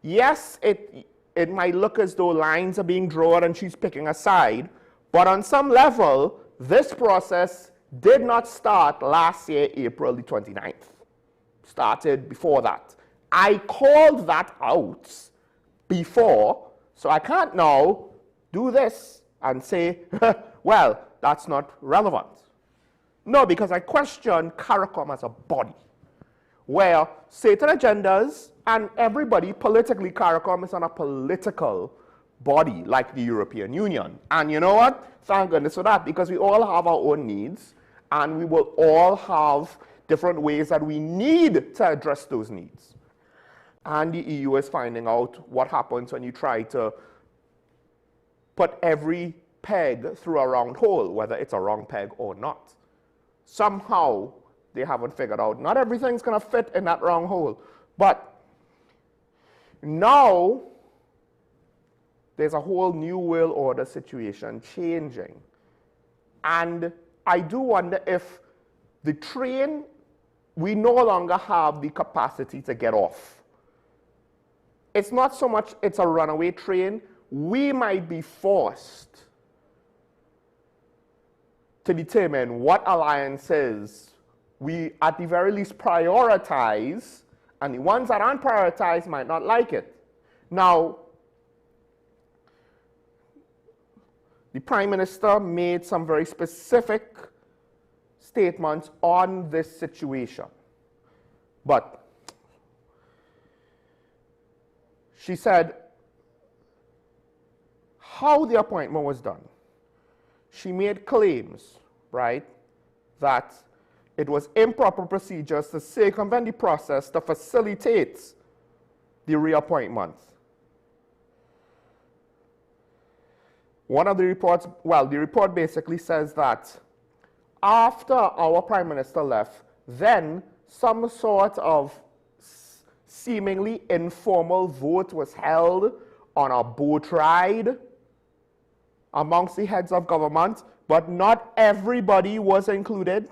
yes, it might look as though lines are being drawn and she's picking a side, but on some level, this process did not start last year, April the 29th. Started before that. I called that out before, so I can't now do this and say, well, that's not relevant. No, because I question CARICOM as a body, where certain agendas and everybody politically, CARICOM is not a political body like the European Union. And you know what? Thank goodness for that, because we all have our own needs, and we will all have different ways that we need to address those needs. And the EU is finding out what happens when you try to put every peg through a round hole, whether it's a round peg or not. Somehow, they haven't figured out, not everything's going to fit in that round hole. But now, there's a whole new world order situation changing. And I do wonder if the train, we no longer have the capacity to get off. It's not so much it's a runaway train. We might be forced to determine what alliances we, at the very least, prioritize, and the ones that aren't prioritized might not like it. Now, the Prime Minister made some very specific statements on this situation. But she said how the appointment was done. She made claims, right, that it was improper procedures to circumvent the process to facilitate the reappointment. One of the reports, well, the report basically says that after our Prime Minister left, then some sort of seemingly informal vote was held on a boat ride amongst the heads of government, but not everybody was included.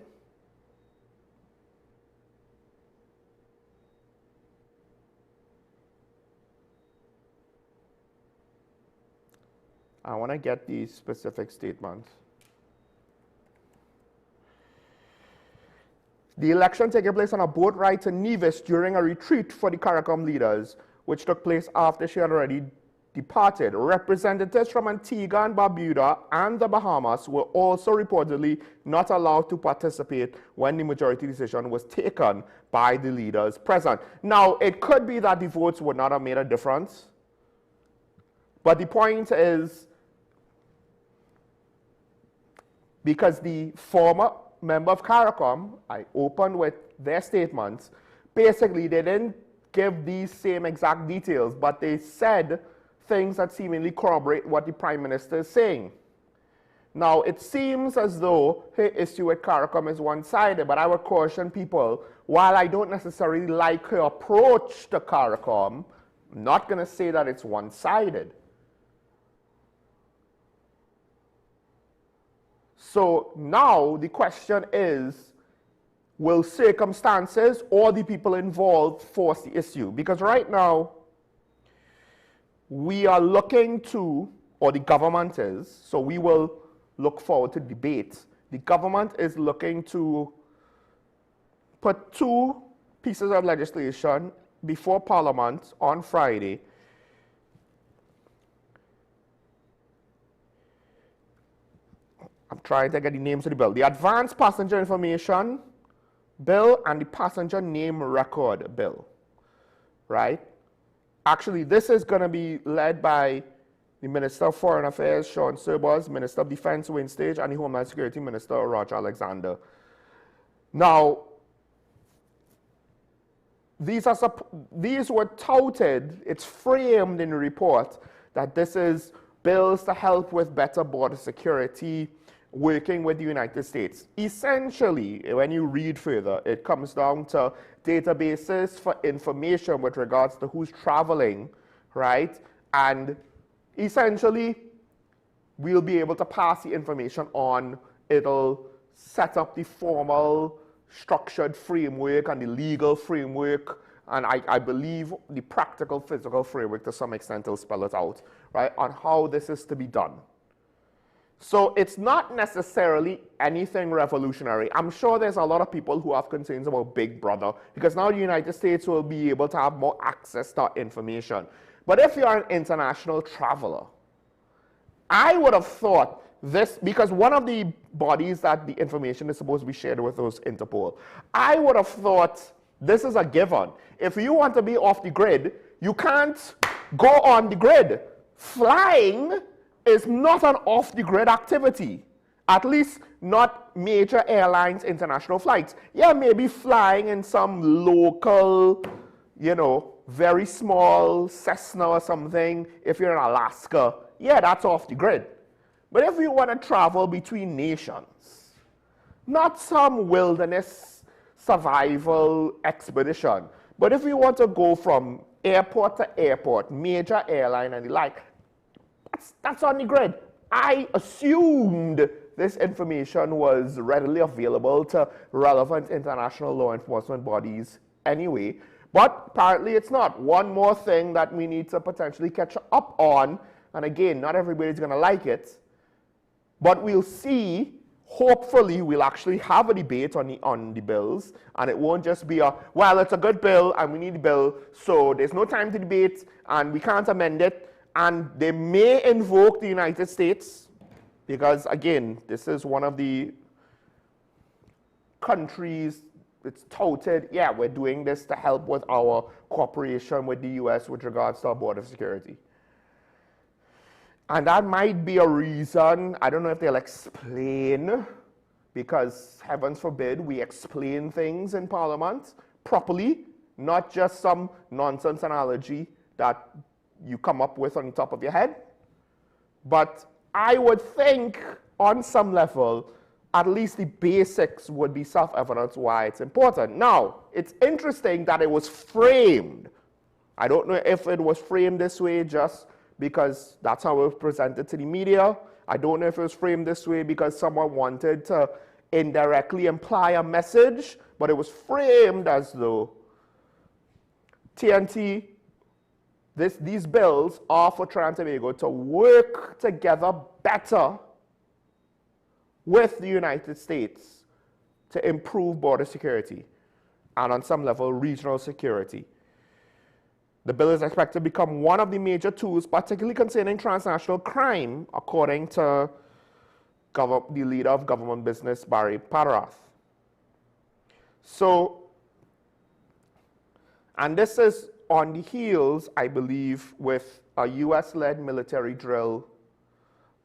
I want to get these specific statements. The election taking place on a boat ride to Nevis during a retreat for the CARICOM leaders, which took place after she had already departed. Representatives from Antigua and Barbuda and the Bahamas were also reportedly not allowed to participate when the majority decision was taken by the leaders present. Now, it could be that the votes would not have made a difference, but the point is, because the former member of CARICOM, I opened with their statements, basically they didn't give these same exact details, but they said things that seemingly corroborate what the Prime Minister is saying. Now, it seems as though her issue with CARICOM is one-sided, but I would caution people, while I don't necessarily like her approach to CARICOM, I'm not going to say that it's one-sided. So now the question is, will circumstances or the people involved force the issue? Because right now, we are looking to, or the government is, so we will look forward to debate. The government is looking to put 2 pieces of legislation before Parliament on Friday. I'm trying to get the names of the bill. The Advanced Passenger Information Bill and the Passenger Name Record Bill, right? Actually, this is going to be led by the Minister of Foreign Affairs, Sean Serbos, Minister of Defense, Wayne Stage, and the Homeland Security Minister, Roger Alexander. Now, these were touted, it's framed in the report that this is bills to help with better border security, working with the United States. Essentially, when you read further, it comes down to databases for information with regards to who's traveling, right? And essentially, we'll be able to pass the information on. It'll set up the formal structured framework and the legal framework, and I believe the practical physical framework to some extent will spell it out, right, on how this is to be done. So it's not necessarily anything revolutionary. I'm sure there's a lot of people who have concerns about Big Brother, because now the United States will be able to have more access to information. But if you're an international traveler, I would have thought this, because one of the bodies that the information is supposed to be shared with is Interpol. I would have thought this is a given. If you want to be off the grid, you can't go on the grid. Flying is not an off-the-grid activity, at least not major airlines international flights. Yeah, maybe flying in some local, you know, very small Cessna or something, if you're in Alaska, yeah, that's off the grid. But if you want to travel between nations, not some wilderness survival expedition, but if you want to go from airport to airport, major airline and the like, that's on the grid. I assumed this information was readily available to relevant international law enforcement bodies anyway, but apparently it's not. One more thing that we need to potentially catch up on, and again, not everybody's going to like it, but we'll see. Hopefully, we'll actually have a debate on the bills, and it won't just be a, well, it's a good bill, and we need the bill, so there's no time to debate, and we can't amend it. And they may invoke the United States because, again, this is one of the countries, it's touted, yeah, we're doing this to help with our cooperation with the US with regards to our border security. And that might be a reason, I don't know if they'll explain, because heavens forbid we explain things in Parliament properly, not just some nonsense analogy that you come up with on the top of your head. But I would think on some level, at least the basics would be self-evident why it's important. Now, it's interesting that it was framed. I don't know if it was framed this way just because that's how it was presented to the media. I don't know if it was framed this way because someone wanted to indirectly imply a message, but it was framed as though TNT, these bills are for Trinidad and Tobago to work together better with the United States to improve border security and on some level regional security. The bill is expected to become one of the major tools, particularly concerning transnational crime, according to the leader of government business, Barry Padarath. So, and this is on the heels, I believe, with a US-led military drill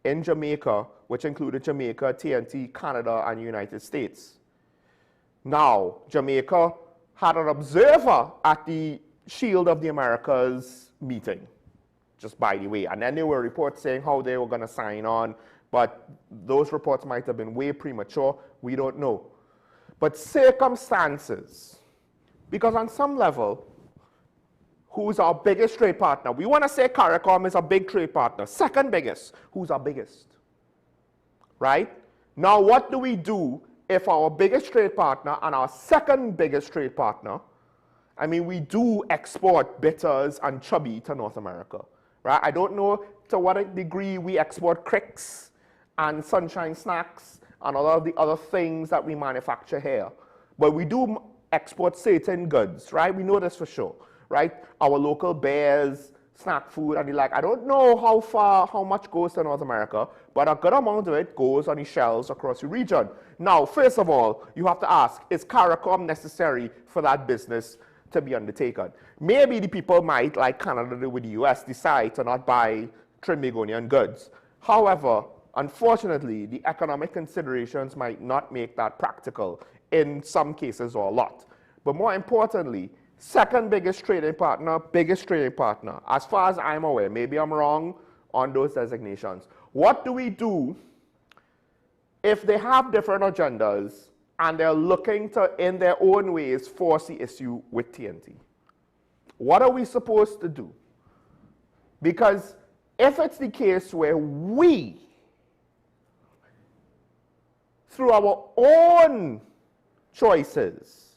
in Jamaica, which included Jamaica, TNT, Canada, and United States. Now, Jamaica had an observer at the Shield of the Americas meeting, just by the way. And then there were reports saying how they were going to sign on, but those reports might have been way premature. We don't know. But circumstances, because on some level, who's our biggest trade partner? We want to say CARICOM is a big trade partner. Second biggest. Who's our biggest? Right? Now, what do we do if our biggest trade partner and our second biggest trade partner, I mean, we do export bitters and chubby to North America, right? I don't know to what degree we export cricks and sunshine snacks and all of the other things that we manufacture here. But we do export certain goods, right? We know this for sure, right? Our local bears, snack food, and the like. I don't know how much goes to North America, but a good amount of it goes on the shelves across the region. Now, first of all, you have to ask, is CARICOM necessary for that business to be undertaken? Maybe the people might, like Canada with the US, decide to not buy Trinbagonian goods. However, unfortunately, the economic considerations might not make that practical in some cases or a lot. But more importantly, second biggest trading partner, as far as I'm aware, maybe I'm wrong on those designations. What do we do if they have different agendas and they're looking to, in their own ways, force the issue with TNT? What are we supposed to do? Because if it's the case where we, through our own choices,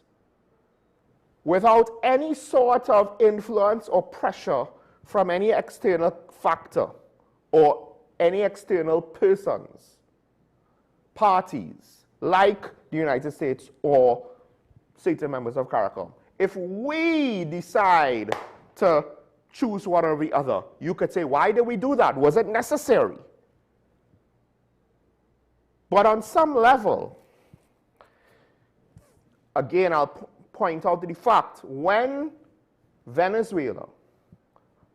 without any sort of influence or pressure from any external factor or any external persons, parties, like the United States or certain members of CARICOM, if we decide to choose one or the other, you could say, why did we do that? Was it necessary? But on some level, again, I'll point out to the fact, when Venezuela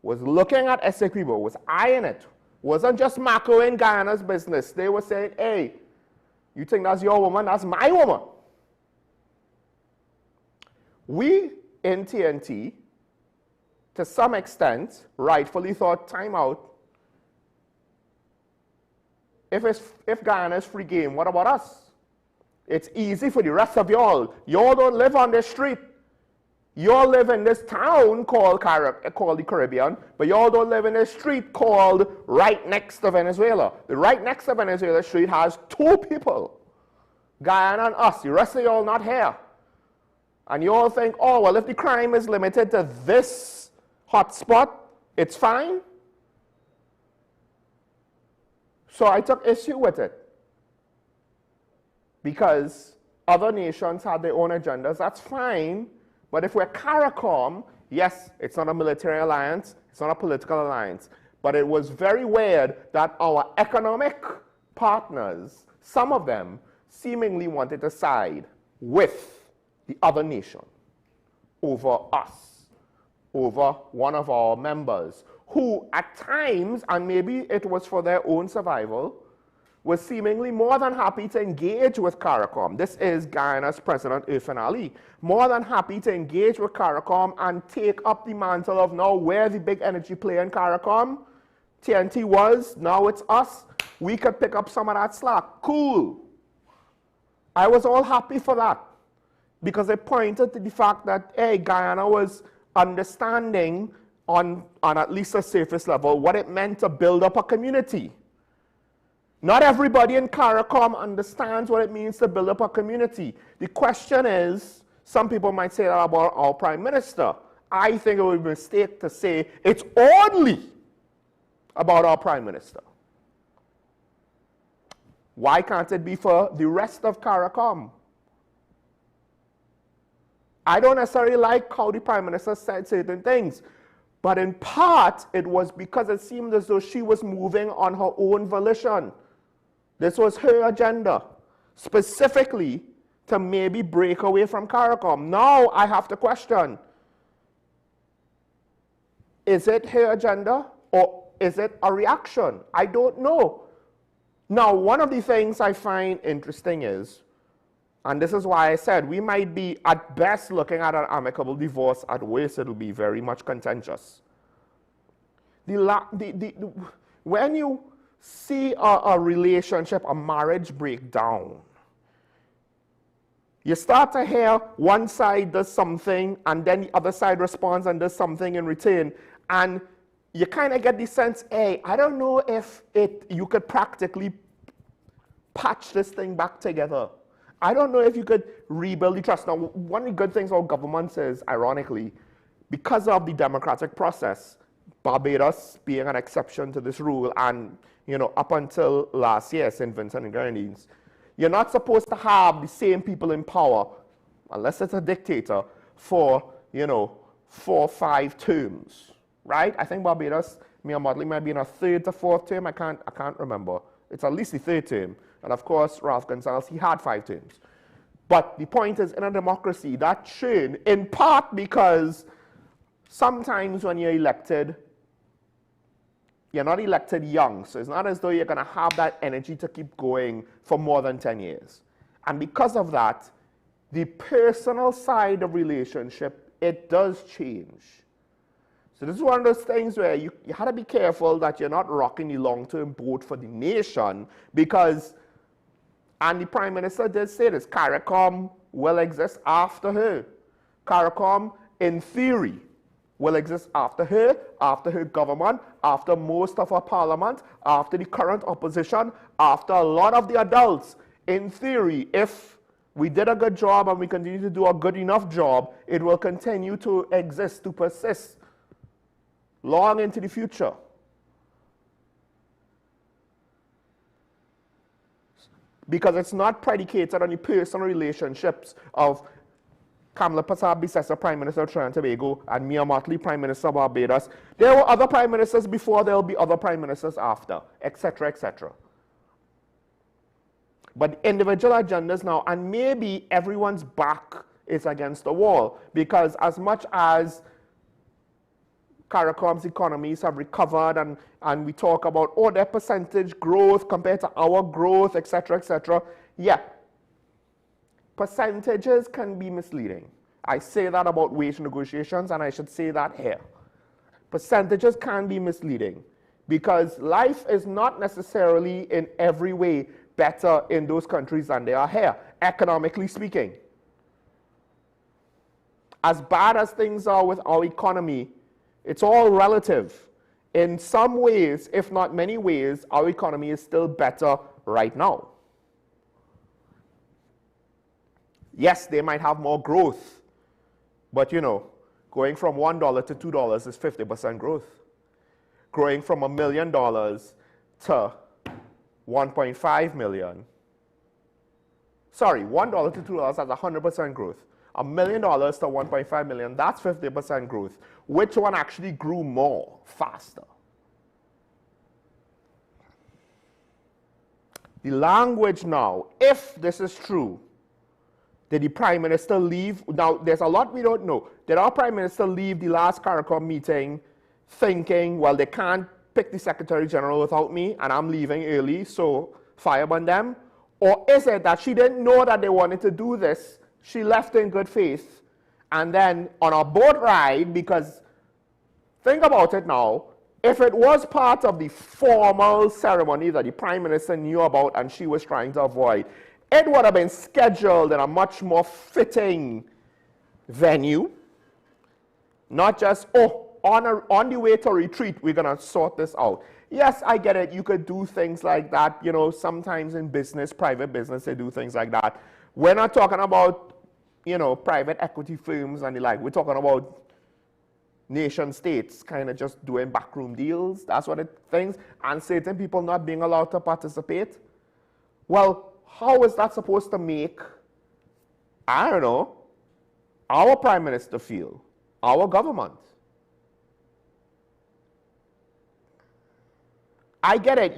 was looking at Essequibo, was eyeing it, wasn't just macroing Guyana's business. They were saying, hey, you think that's your woman? That's my woman. We in TNT, to some extent, rightfully thought, time out. If Guyana is free game, what about us? It's easy for the rest of y'all. Y'all don't live on this street. Y'all live in this town called the Caribbean, but y'all don't live in a street called right next to Venezuela. The right next to Venezuela street has two people, Guyana and us. The rest of y'all not here. And y'all think, oh, well, if the crime is limited to this hotspot, it's fine. So I took issue with it, because other nations had their own agendas. That's fine. But if we're CARICOM, yes, it's not a military alliance, it's not a political alliance, but it was very weird that our economic partners, some of them, seemingly wanted to side with the other nation over us, over one of our members, who at times, and maybe it was for their own survival, was seemingly more than happy to engage with CARICOM. This is Guyana's President Irfan Ali, more than happy to engage with CARICOM and take up the mantle of, now we're the big energy player in CARICOM. TNT was, now it's us. We could pick up some of that slack. Cool. I was all happy for that, because it pointed to the fact that, hey, Guyana was understanding on at least a surface level what it meant to build up a community. Not everybody in CARICOM understands what it means to build up a community. The question is, some people might say that about our Prime Minister. I think it would be a mistake to say it's only about our Prime Minister. Why can't it be for the rest of CARICOM? I don't necessarily like how the Prime Minister said certain things, but in part, it was because it seemed as though she was moving on her own volition. This was her agenda, specifically to maybe break away from CARICOM. Now I have to question, is it her agenda or is it a reaction? I don't know. Now, one of the things I find interesting is, and this is why I said we might be at best looking at an amicable divorce, at worst it will be very much contentious. When you see a relationship, a marriage break down, you start to hear one side does something and then the other side responds and does something in return, and you kind of get the sense, hey, I don't know if you could practically patch this thing back together. I don't know if you could rebuild the trust. Now, one of the good things about governments is, ironically, because of the democratic process, Barbados being an exception to this rule, and up until last year, St. Vincent and Grenadines, you're not supposed to have the same people in power, unless it's a dictator, for 4 or 5 terms, right? I think Barbados, Mia Motley might be in a 3rd to 4th term. I can't remember. It's at least the 3rd term. And of course, Ralph Gonsalves, he had 5 terms. But the point is, in a democracy, that churn, in part because sometimes when you're elected, you're not elected young. So it's not as though you're going to have that energy to keep going for more than 10 years. And because of that, the personal side of relationship, it does change. So this is one of those things where you have to be careful that you're not rocking the long-term boat for the nation, because, and the Prime Minister did say this, CARICOM will exist after her. CARICOM, in theory, will exist after her government, after most of our parliament, after the current opposition, after a lot of the adults. In theory, if we did a good job and we continue to do a good enough job, it will continue to exist, to persist long into the future. Because it's not predicated on the personal relationships of Kamala Persad-Bissessar, Prime Minister of Trinidad and Tobago, and Mia Motley, Prime Minister of Barbados. There were other Prime Ministers before, there will be other Prime Ministers after, etc., etc. But individual agendas now, and maybe everyone's back is against the wall, because as much as CARICOM's economies have recovered, and we talk about, their percentage growth compared to our growth, etc., etc., yeah, percentages can be misleading. I say that about wage negotiations, and I should say that here. Percentages can be misleading, because life is not necessarily in every way better in those countries than they are here, economically speaking. As bad as things are with our economy, it's all relative. In some ways, if not many ways, our economy is still better right now. Yes, they might have more growth, but going from $1 to $2 is 50% growth. Growing from $1 million to 1.5 million. Sorry, $1 to $2, that's 100% growth. $1 million to 1.5 million, that's 50% growth. Which one actually grew more, faster? The language now, if this is true, did the Prime Minister leave? Now, there's a lot we don't know. Did our Prime Minister leave the last CARICOM meeting thinking, well, they can't pick the Secretary General without me, and I'm leaving early, so fireburn them? Or is it that she didn't know that they wanted to do this, she left in good faith, and then on a boat ride, because think about it now, if it was part of the formal ceremony that the Prime Minister knew about and she was trying to avoid, it would have been scheduled in a much more fitting venue, not just, on the way to retreat, we're going to sort this out. Yes, I get it. You could do things like that. Sometimes in business, private business, they do things like that. We're not talking about, private equity firms and the like. We're talking about nation states kind of just doing backroom deals. That's what it thinks. And certain people not being allowed to participate. Well, how is that supposed to make, I don't know, our Prime Minister feel, our government? I get it.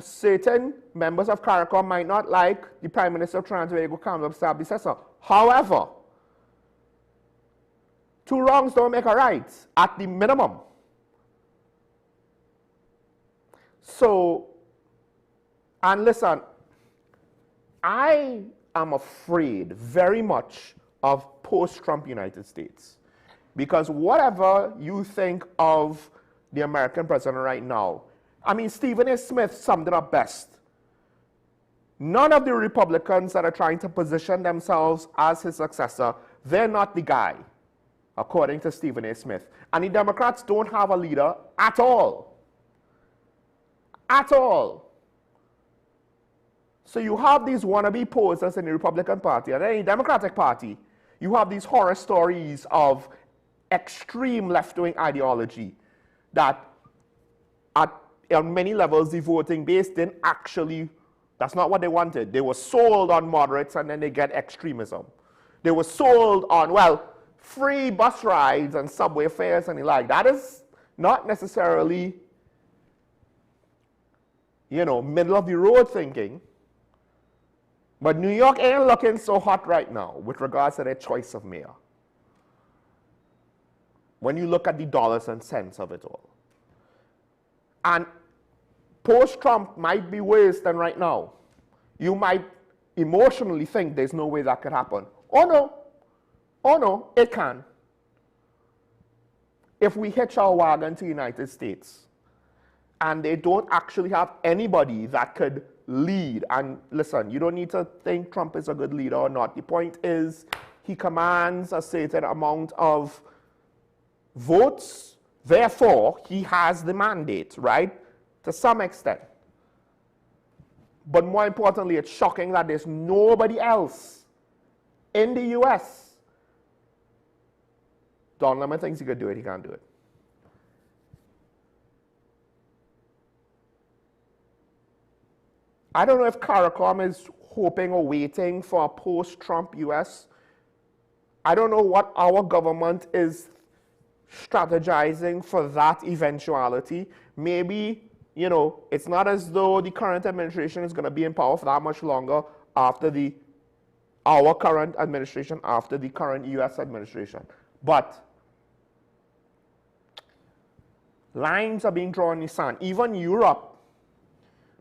Certain members of CARICOM might not like the Prime Minister of Trinidad and Tobago, Kamala Persad-Bissessar. However, 2 wrongs don't make a right, at the minimum. So, and listen, I am afraid very much of post-Trump United States, because whatever you think of the American president right now, I mean, Stephen A. Smith summed it up best. None of the Republicans that are trying to position themselves as his successor, they're not the guy, according to Stephen A. Smith. And the Democrats don't have a leader at all. At all. So you have these wannabe posers in the Republican Party, and then in the Democratic Party, you have these horror stories of extreme left-wing ideology that on many levels, the voting base didn't actually, that's not what they wanted. They were sold on moderates, and then they get extremism. They were sold on, well, free bus rides and subway fares and the like. That is not necessarily, you know, middle of the road thinking. But New York ain't looking so hot right now with regards to their choice of mayor, when you look at the dollars and cents of it all. And post-Trump might be worse than right now. You might emotionally think there's no way that could happen. Oh no, it can. If we hitch our wagon to the United States and they don't actually have anybody that could lead, and listen, you don't need to think Trump is a good leader or not. The point is he commands a certain amount of votes, therefore he has the mandate, right? To some extent. But more importantly, it's shocking that there's nobody else in the US. Don Lemon thinks he could do it, he can't do it. I don't know if CARICOM is hoping or waiting for a post-Trump US. I don't know what our government is strategizing for that eventuality. Maybe, you know, it's not as though the current administration is going to be in power for that much longer after our current administration, after the current US administration. But lines are being drawn in the sand. Even Europe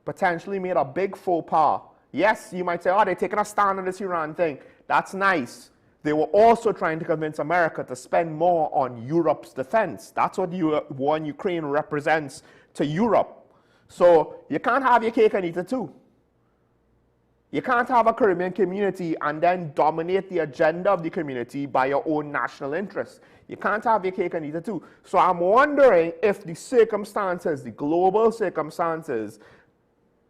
potentially made a big faux pas. Yes, you might say, oh, they're taking a stand on this Iran thing. That's nice. They were also trying to convince America to spend more on Europe's defense. That's what the war in Ukraine represents to Europe. So you can't have your cake and eat it too. You can't have a Caribbean community and then dominate the agenda of the community by your own national interests. You can't have your cake and eat it too. So I'm wondering if the circumstances, the global circumstances,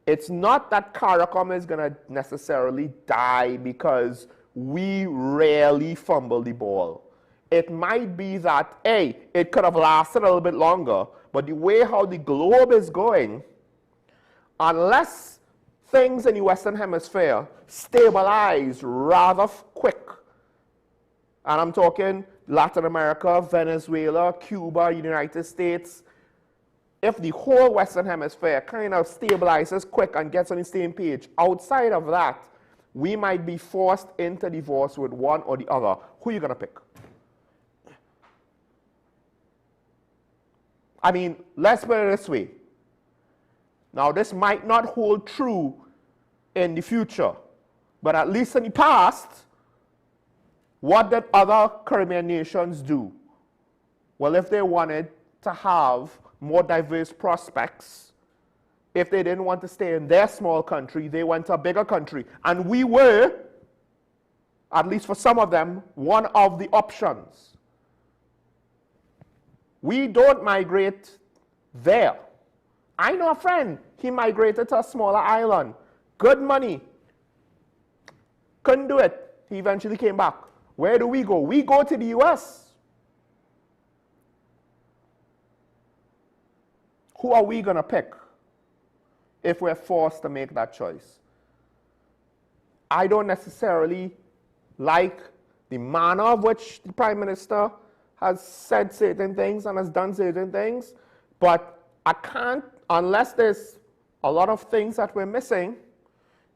it's not that CARICOM is going to necessarily die because we rarely fumble the ball. It might be that, A, it could have lasted a little bit longer, but the way how the globe is going, unless things in the Western Hemisphere stabilize rather quick, and I'm talking Latin America, Venezuela, Cuba, United States, if the whole Western Hemisphere kind of stabilizes quick and gets on the same page, outside of that, we might be forced into divorce with one or the other. Who are you going to pick? I mean, let's put it this way. Now, this might not hold true in the future, but at least in the past, what did other Caribbean nations do? Well, if they wanted to have more diverse prospects, if they didn't want to stay in their small country, they went to a bigger country. And we were, at least for some of them, one of the options. We don't migrate there. I know a friend, he migrated to a smaller island. Good money. Couldn't do it. He eventually came back. Where do we go? We go to the US. Who are we going to pick if we're forced to make that choice? I don't necessarily like the manner of which the Prime Minister has said certain things and has done certain things, but I can't, unless there's a lot of things that we're missing,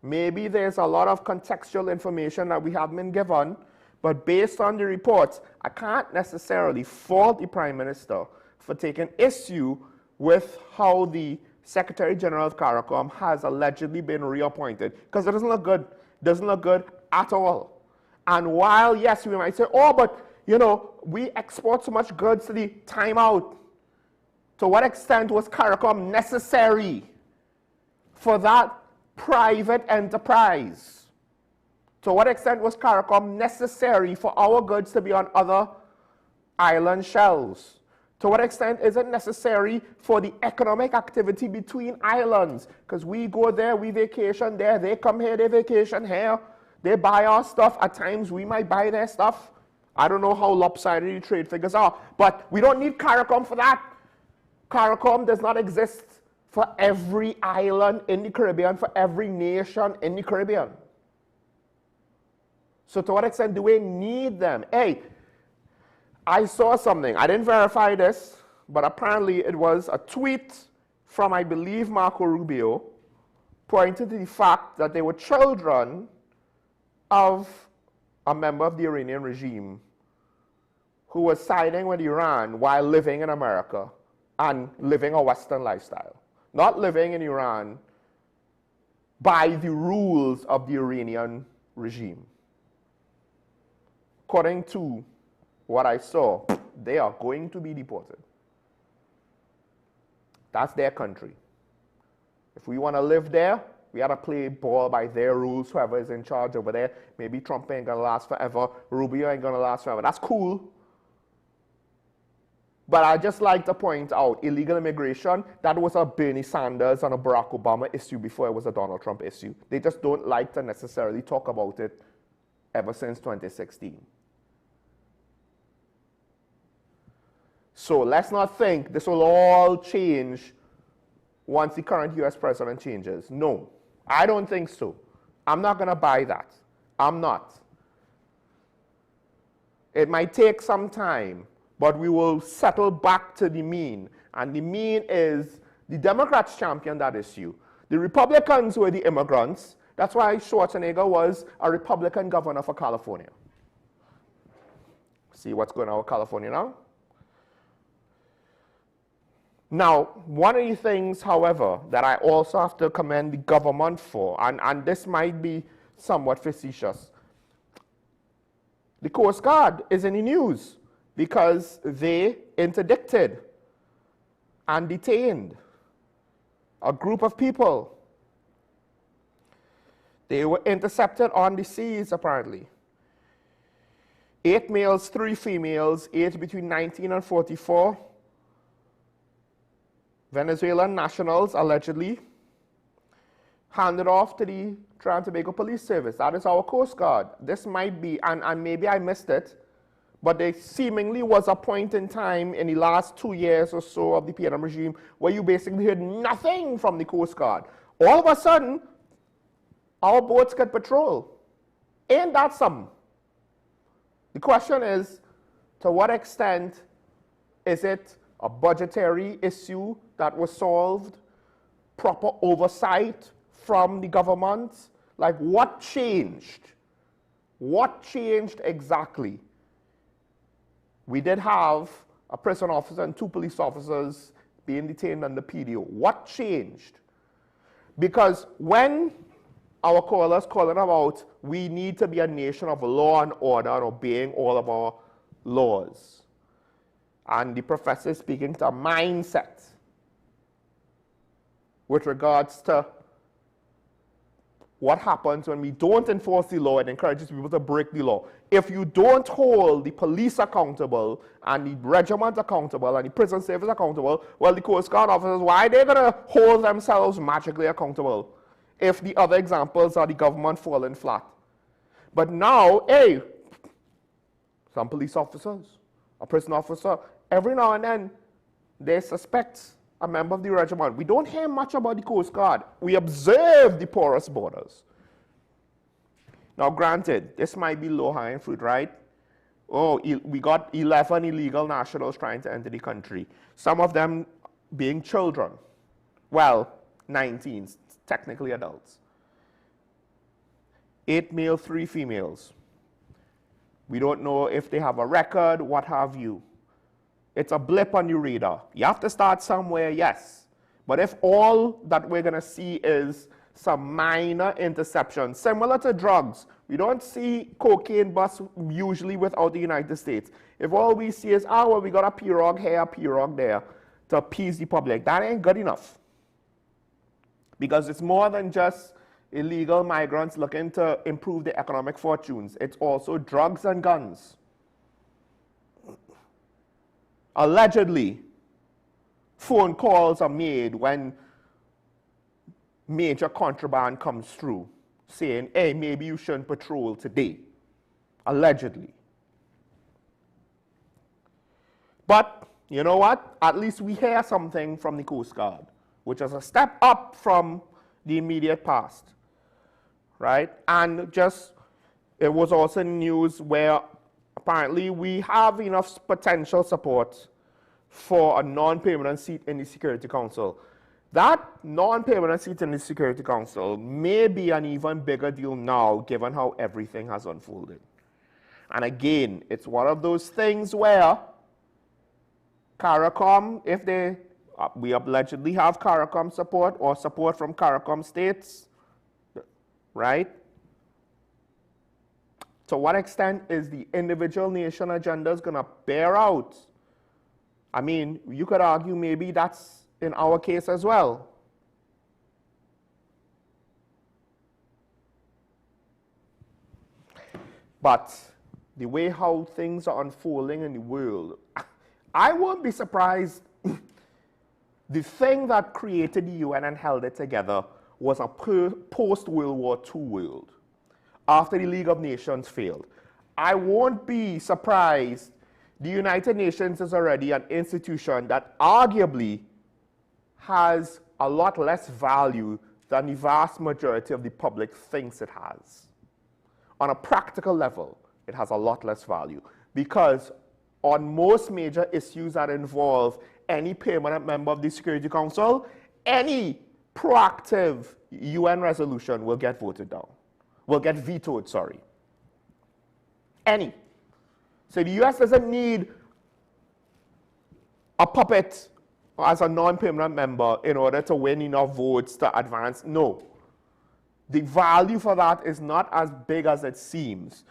maybe there's a lot of contextual information that we haven't been given, but based on the reports, I can't necessarily fault the Prime Minister for taking issue with how the Secretary General of CARICOM has allegedly been reappointed, because it doesn't look good. It doesn't look good at all. And while, yes, we might say, oh, but, you know, we export so much goods to the timeout. To what extent was CARICOM necessary for that private enterprise? To what extent was CARICOM necessary for our goods to be on other island shelves? To what extent is it necessary for the economic activity between islands? Because we go there, we vacation there, they come here, they vacation here, they buy our stuff. At times we might buy their stuff. I don't know how lopsided the trade figures are, but we don't need CARICOM for that. CARICOM does not exist for every island in the Caribbean, for every nation in the Caribbean. So to what extent do we need them? Hey, I saw something. I didn't verify this, but apparently it was a tweet from, I believe, Marco Rubio, pointing to the fact that they were children of a member of the Iranian regime who was siding with Iran while living in America and living a Western lifestyle. Not living in Iran by the rules of the Iranian regime. According to what I saw, they are going to be deported. That's their country. If we want to live there, we got to play ball by their rules, whoever is in charge over there. Maybe Trump ain't going to last forever. Rubio ain't going to last forever. That's cool. But I just like to point out, illegal immigration, that was a Bernie Sanders and a Barack Obama issue before it was a Donald Trump issue. They just don't like to necessarily talk about it ever since 2016. So let's not think this will all change once the current US president changes. No, I don't think so. I'm not going to buy that. I'm not. It might take some time, but we will settle back to the mean. And the mean is the Democrats champion that issue. The Republicans were the immigrants. That's why Schwarzenegger was a Republican governor for California. See what's going on with California now? Now, one of the things, however, that I also have to commend the government for, and this might be somewhat facetious, the Coast Guard is in the news because they interdicted and detained a group of people. They were intercepted on the seas, apparently. 8 males, 3 females, aged between 19 and 44. Venezuelan nationals, allegedly, handed off to the Trinidad and Tobago Police Service. That is our Coast Guard. This might be, and maybe I missed it, but there seemingly was a point in time in the last 2 years or so of the PNM regime where you basically heard nothing from the Coast Guard. All of a sudden, our boats get patrol. Ain't that something? The question is, to what extent is it a budgetary issue that was solved, proper oversight from the government? Like, what changed? What changed exactly? We did have a prison officer and 2 police officers being detained under PDO. What changed? Because when our callers calling about we need to be a nation of law and order and obeying all of our laws, and the professor is speaking to a mindset with regards to what happens when we don't enforce the law and encourages people to break the law. If you don't hold the police accountable and the regiment accountable and the prison service accountable, well, the Coast Guard officers, why are they going to hold themselves magically accountable if the other examples are the government falling flat? But now, hey, some police officers, a prison officer, every now and then they suspect a member of the regiment. We don't hear much about the Coast Guard. We observe the porous borders. Now, granted, this might be low-hanging fruit, right? Oh, we got 11 illegal nationals trying to enter the country, some of them being children. Well, 19, technically adults. 8 male, 3 females. We don't know if they have a record, what have you. It's a blip on your radar. You have to start somewhere, yes. But if all that we're going to see is some minor interception, similar to drugs, we don't see cocaine busts usually without the United States. If all we see is, well, we got a pirogue here, a pirogue there, to appease the public, that ain't good enough. Because it's more than just illegal migrants looking to improve their economic fortunes. It's also drugs and guns. allegedly, phone calls are made when major contraband comes through, saying, hey, maybe you shouldn't patrol today, allegedly. But you know what? At least we hear something from the Coast Guard, which is a step up from the immediate past, right? And just, it was also news where apparently we have enough potential support for a non-permanent seat in the Security Council. That non-permanent seat in the Security Council may be an even bigger deal now, given how everything has unfolded. And again, it's one of those things where CARICOM, if they, we allegedly have CARICOM support or support from CARICOM states, right? To what extent is the individual nation agendas going to bear out? I mean, you could argue maybe that's in our case as well. But the way how things are unfolding in the world, I won't be surprised. The thing that created the UN and held it together was a post-World War II world, after the League of Nations failed. I won't be surprised. The United Nations is already an institution that arguably has a lot less value than the vast majority of the public thinks it has. On a practical level, it has a lot less value because on most major issues that involve any permanent member of the Security Council, any proactive UN resolution will get voted down, will get vetoed, sorry. Any. So the US doesn't need a puppet as a non-permanent member in order to win enough votes to advance. No. The value for that is not as big as it seems.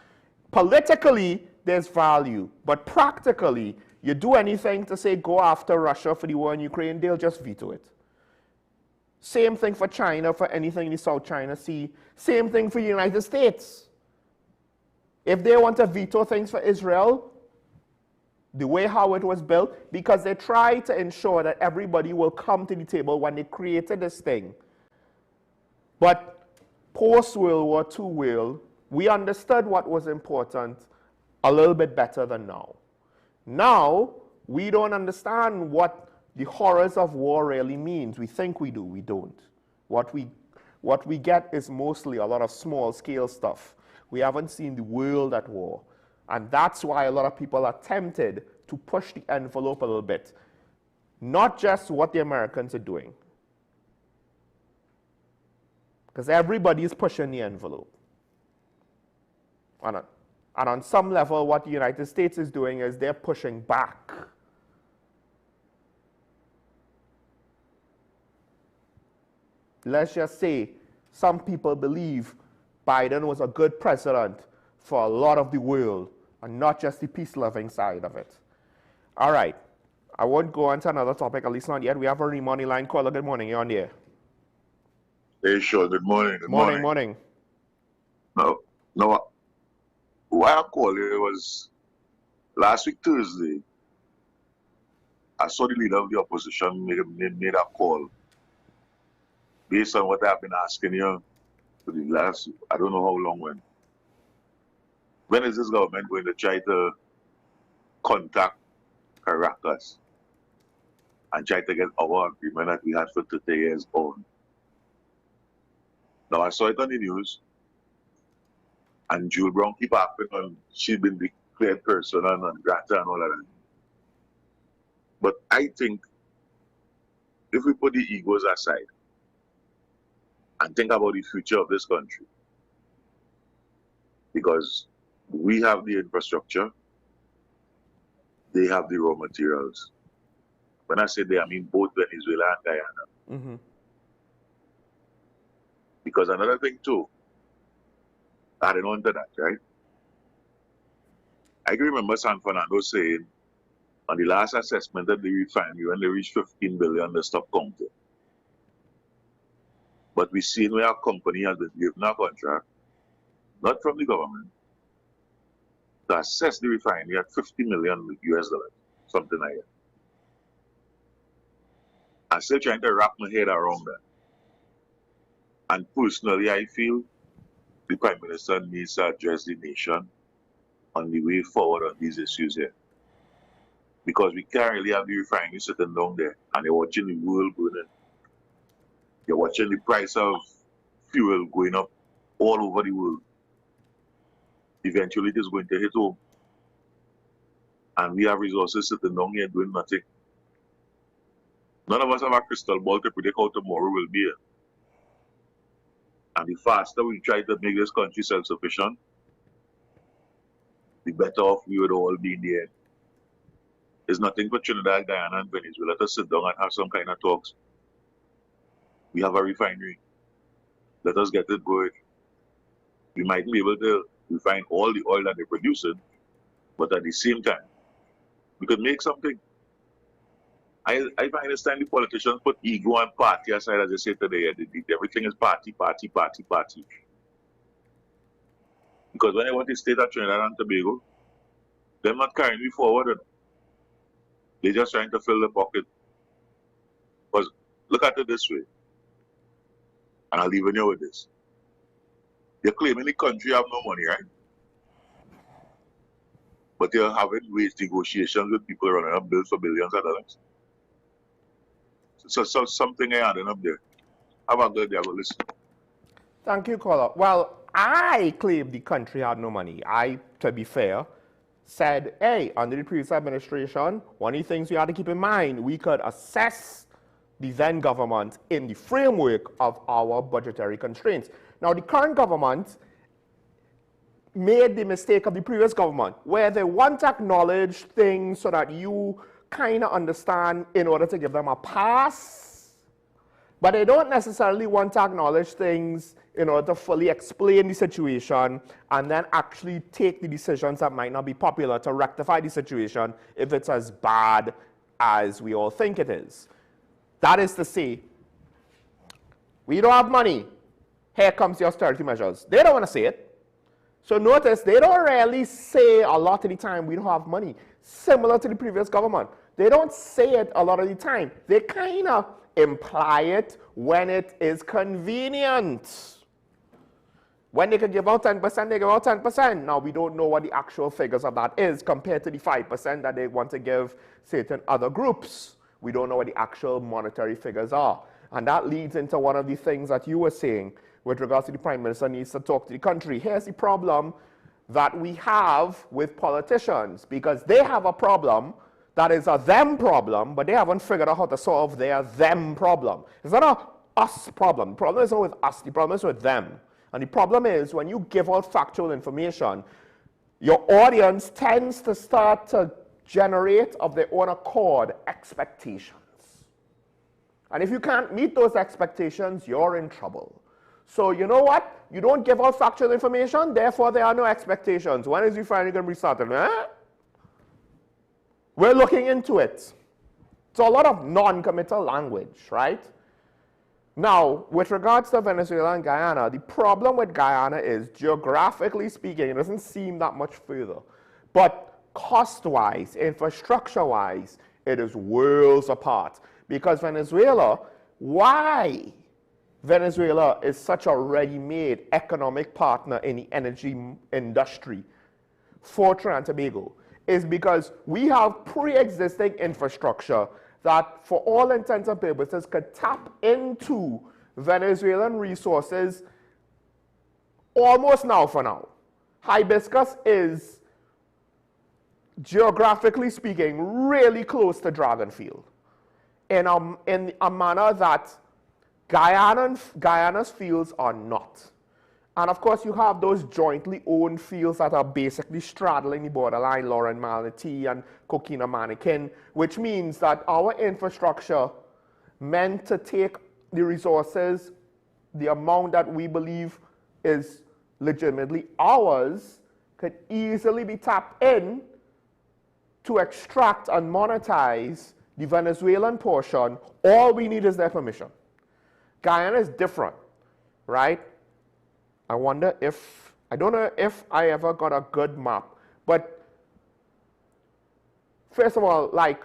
Politically, there's value, but practically, you do anything to say go after Russia for the war in Ukraine, they'll just veto it. Same thing for China for anything in the South China Sea. Same thing for the United States. If they want to veto things for Israel, the way how it was built, because they try to ensure that everybody will come to the table when they created this thing. But post-World War II world, we understood what was important a little bit better than now. Now, we don't understand what the horrors of war really means. We think we do, we don't. What we get is mostly a lot of small-scale stuff. We haven't seen the world at war. And that's why a lot of people are tempted to push the envelope a little bit. Not just what the Americans are doing. Because everybody is pushing the envelope. And on some level, what the United States is doing is they're pushing back. Let's just say some people believe Biden was a good president for a lot of the world and not just the peace-loving side of it. All right. I won't go on to another topic, at least not yet. We have a remoney line caller. Good morning. You're on the air. Hey, sure. Good morning. Good morning. No, why I called it was last week Thursday. I saw the leader of the opposition made a call based on what I've been asking you for the last, I don't know how long when. When is this government going to try to contact Caracas and try to get our agreement that we had for 30 years on? Now, I saw it on the news, and Jewel Brown keep acting on she's been declared person and grata and all of that. But I think if we put the egos aside and think about the future of this country, because we have the infrastructure, they have the raw materials. When I say they, I mean both Venezuela and Guyana. Mm-hmm. Because another thing too, adding on to that, right? I can remember San Fernando saying on the last assessment of the refinery, when they reached 15 billion, they stopped counting. But we've seen where our company has been given a contract, not from the government, to assess the refinery at $50 million US, something like that. I'm still trying to wrap my head around that. And personally, I feel the Prime Minister needs to address the nation on the way forward on these issues here. Because we can't really have the refinery sitting down there and you're watching the world burning. You're watching the price of fuel going up all over the world. Eventually, it is going to hit home. And we have resources sitting down here doing nothing. None of us have a crystal ball to predict how tomorrow will be. And the faster we try to make this country self-sufficient, the better off we would all be in the end. There's nothing for Trinidad, Guyana, and Venezuela to sit down and have some kind of talks. We have a refinery. Let us get it going. We might be able to refine all the oil that they're producing, but at the same time, we could make something. I understand the politicians put ego and party aside, as they say today. Everything is party, party, party, party. Because when they want to state of Trinidad and Tobago, they're not carrying me forward. They're just trying to fill the pocket. Because look at it this way, and I'll leave you with this. You're claiming the country have no money, right? But you're having wage negotiations with people running up bills for billions of dollars. So something I adding up there. Have a good day. I will listen. Thank you, caller. Well, I claim the country had no money. I, to be fair, said, hey, under the previous administration, one of the things we had to keep in mind, we could assess the then government in the framework of our budgetary constraints. Now, the current government made the mistake of the previous government, where they want to acknowledge things so that you kind of understand in order to give them a pass, but they don't necessarily want to acknowledge things in order to fully explain the situation and then actually take the decisions that might not be popular to rectify the situation if it's as bad as we all think it is. That is to say, we don't have money. Here comes the austerity measures. They don't want to say it. So notice, they don't really say a lot of the time we don't have money, similar to the previous government. They don't say it a lot of the time. They kind of imply it when it is convenient. When they can give out 10%, they give out 10%. Now, we don't know what the actual figures of that is compared to the 5% that they want to give certain other groups. We don't know what the actual monetary figures are. And that leads into one of the things that you were saying with regards to the Prime Minister needs to talk to the country. Here's the problem that we have with politicians, because they have a problem that is a them problem, but they haven't figured out how to solve their them problem. It's not a us problem. The problem is not with us. The problem is with them. And the problem is when you give out factual information, your audience tends to start to generate of their own accord expectations. And if you can't meet those expectations, you're in trouble. So you know what? You don't give out factual information, therefore there are no expectations. When is refinery going to be started? We're looking into it. So a lot of non-committal language, right? Now, with regards to Venezuela and Guyana, the problem with Guyana is, geographically speaking, it doesn't seem that much further. But cost-wise, infrastructure-wise, it is worlds apart. Because Venezuela, why Venezuela is such a ready-made economic partner in the energy industry for Trinidad and Tobago is because we have pre-existing infrastructure that, for all intents and purposes, could tap into Venezuelan resources almost now for now. Hibiscus is, geographically speaking, really close to Dragonfield in a manner that Guyana's fields are not. And of course, you have those jointly owned fields that are basically straddling the borderline, Lauren Manatee and Coquina Manikin, which means that our infrastructure meant to take the resources, the amount that we believe is legitimately ours, could easily be tapped in to extract and monetize the Venezuelan portion. All we need is their permission. Guyana is different, right? I wonder if, I don't know if I ever got a good map, but first of all, like,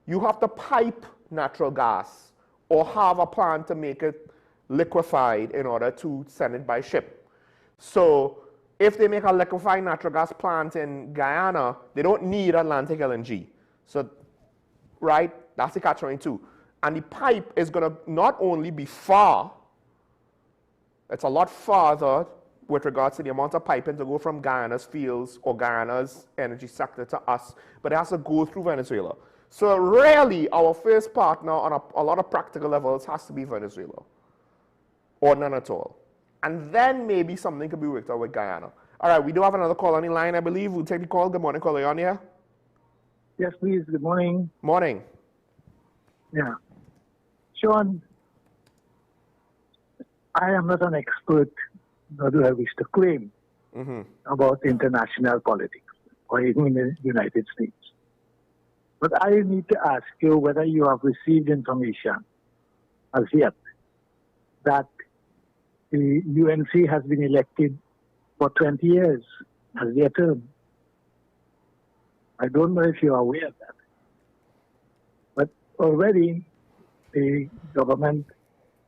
you have to pipe natural gas or have a plan to make it liquefied in order to send it by ship. So if they make a liquefied natural gas plant in Guyana, they don't need Atlantic LNG. So, right, that's the catch-22. And the pipe is going to not only be far, it's a lot farther with regards to the amount of piping to go from Guyana's fields or Guyana's energy sector to us, but it has to go through Venezuela. So really, our first partner on a lot of practical levels has to be Venezuela, or none at all. And then maybe something could be worked out with Guyana. All right, we do have another call on the line, I believe. We'll take the call. Good morning, caller. You on here? Yes, please. Good morning. Morning. Yeah. Sean, I am not an expert, nor do I wish to claim, about international politics, or even in the United States. But I need to ask you whether you have received information as yet that the UNC has been elected for 20 years as their term. I don't know if you are aware of that. But already the government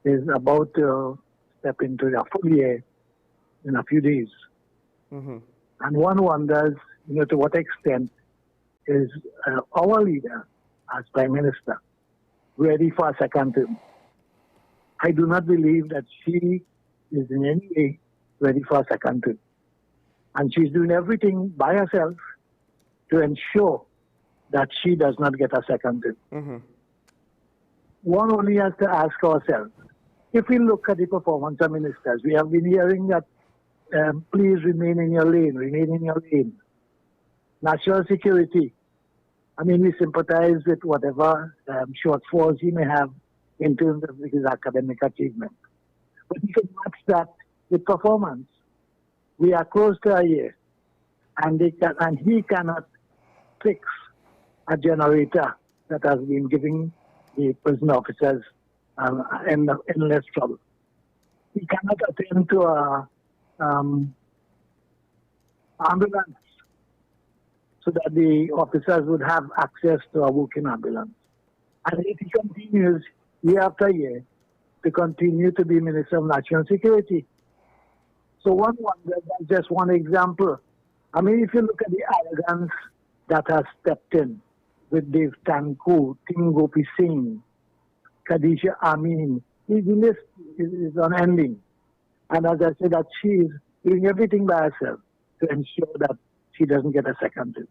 is about to step into their full year in a few days. And one wonders, to what extent is our leader as Prime Minister ready for a second term. I do not believe that she is in any way ready for a second term. And she's doing everything by herself to ensure that she does not get a second term. One only has to ask ourselves, if we look at the performance of ministers, we have been hearing that please remain in your lane, remain in your lane. National security, I mean, we sympathize with whatever shortfalls he may have in terms of his academic achievement. But you can match that with performance. We are close to a year, and he cannot fix a generator that has been giving the prison officers endless trouble. He cannot attend to a ambulance so that the officers would have access to a working ambulance. And if he continues year after year to continue to be Minister of National Security. So one wonders, that's just one example. I mean, if you look at the arrogance that has stepped in with Dave Tanku, Tim Gopi Singh, Khadija Amin, the list is unending. And as I said, that she is doing everything by herself to ensure that she doesn't get a second term.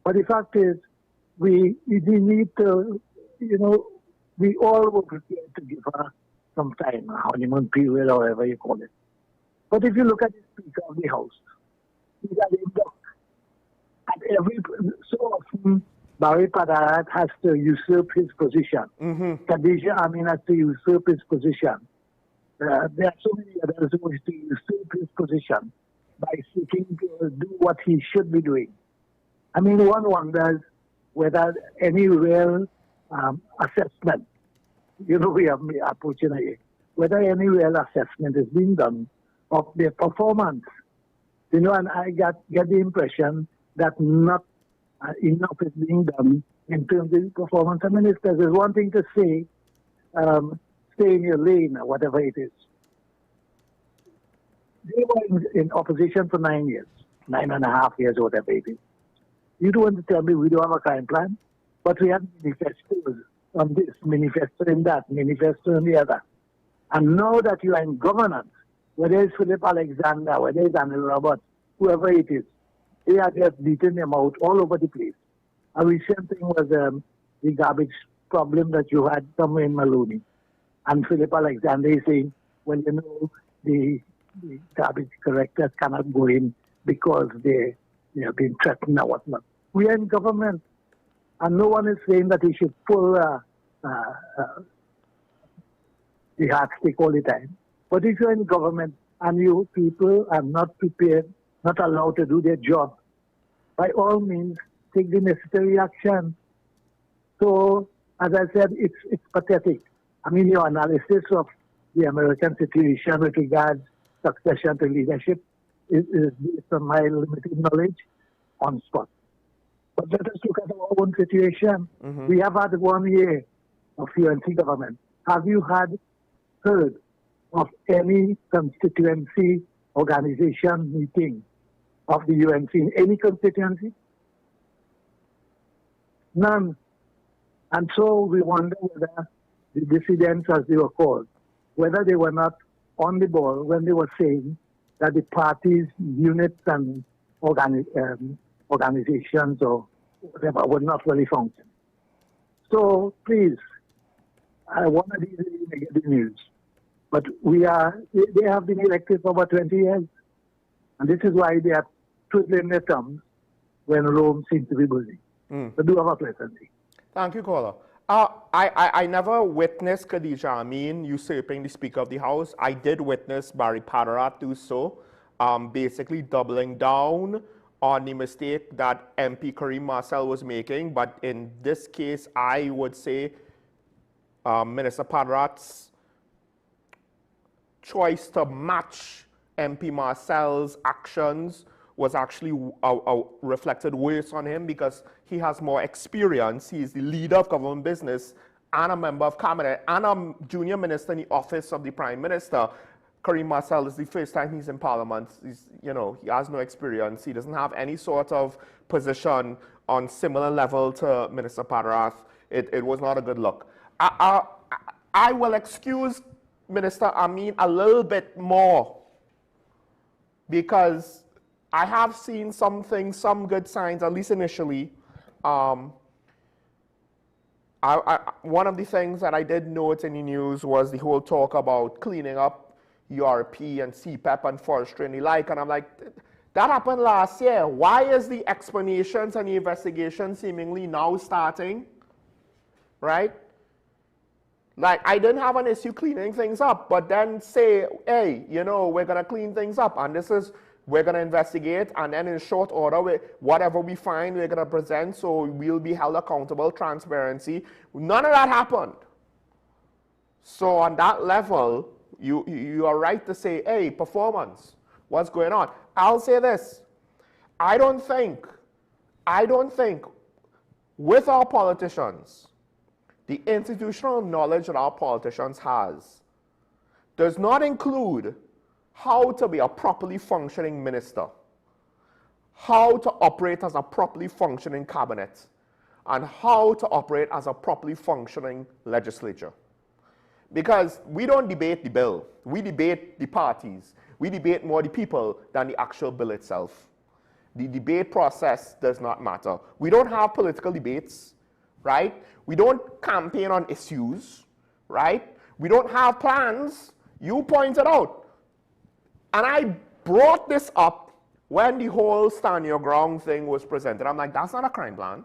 But the fact is, we need to, we all were prepared to give her some time, a honeymoon period, or whatever you call it. But if you look at the Speaker of the House, he's a lame duck. And so often, Barry Padarat has to usurp his position. Khadija Amin has to usurp his position. There are so many others who wish to usurp his position by seeking to do what he should be doing. I mean, one wonders whether any real assessment, we are approaching a year, whether any real assessment is being done of their performance. And I get the impression that not enough is being done in terms of the performance of ministers. There's one thing to say, stay in your lane or whatever it is. They were in opposition for 9 years, 9.5 years, or whatever it is. You don't want to tell me we don't have a crime plan, but we have manifestos on this, manifesto in that, manifesto on the other. And now that you are in governance, whether it's Philip Alexander, whether it's Anil Roberts, whoever it is, they are just beating them out all over the place. A recent thing was the garbage problem that you had somewhere in Maloney. And Philip Alexander is saying, well, the garbage collectors cannot go in because they have been threatened or whatnot. We are in government, and no one is saying that he should pull the heartstick all the time. But if you're in government and you people are not prepared, not allowed to do their job, by all means, take the necessary action. So, as I said, it's pathetic. I mean, your analysis of the American situation with regards succession to leadership is based on my limited knowledge on spot. But let us look at our own situation. We have had 1 year of UNC government, have you heard of any constituency organization meeting of the UNC in any constituency? None. And so we wonder whether the dissidents, as they were called, whether they were not on the ball when they were saying that the party's units and organizations or whatever would not really function. So please, I want to be really negative news, but they have been elected for about 20 years. And this is why they are twiddling their thumbs when Rome seems to be busy. So do have a pleasant day. Thank you, caller. I never witnessed Khadija Amin usurping the Speaker of the House. I did witness Barry Padarat do so, basically doubling down on the mistake that MP Kareem Marcel was making. But in this case, I would say Minister Padarat's choice to match MP Marcel's actions was actually reflected worse on him because he has more experience. He is the leader of government business and a member of cabinet and a junior minister in the office of the Prime Minister. Kareem Marcel is the first time he's in Parliament. He has no experience. He doesn't have any sort of position on similar level to Minister Padarat. It was not a good look. I will excuse Minister Amin a little bit more because I have seen some good signs, at least initially. One of the things that I did note in the news was the whole talk about cleaning up URP and CPEP and forestry and the like, and I'm like, that happened last year. Why is the explanations and the investigation seemingly now starting, right? Like, I didn't have an issue cleaning things up, but then say, hey, we're going to clean things up, and we're going to investigate, and then in short order, whatever we find, we're going to present, so we'll be held accountable, transparency. None of that happened. So on that level, you are right to say, hey, performance, what's going on? I'll say this. I don't think with our politicians, the institutional knowledge that our politicians does not include how to be a properly functioning minister, how to operate as a properly functioning cabinet, and how to operate as a properly functioning legislature. Because we don't debate the bill, we debate the parties, we debate more the people than the actual bill itself. The debate process does not matter. We don't have political debates, right? We don't campaign on issues, right? We don't have plans. You pointed out. And I brought this up when the whole stand your ground thing was presented. I'm like, that's not a crime plan.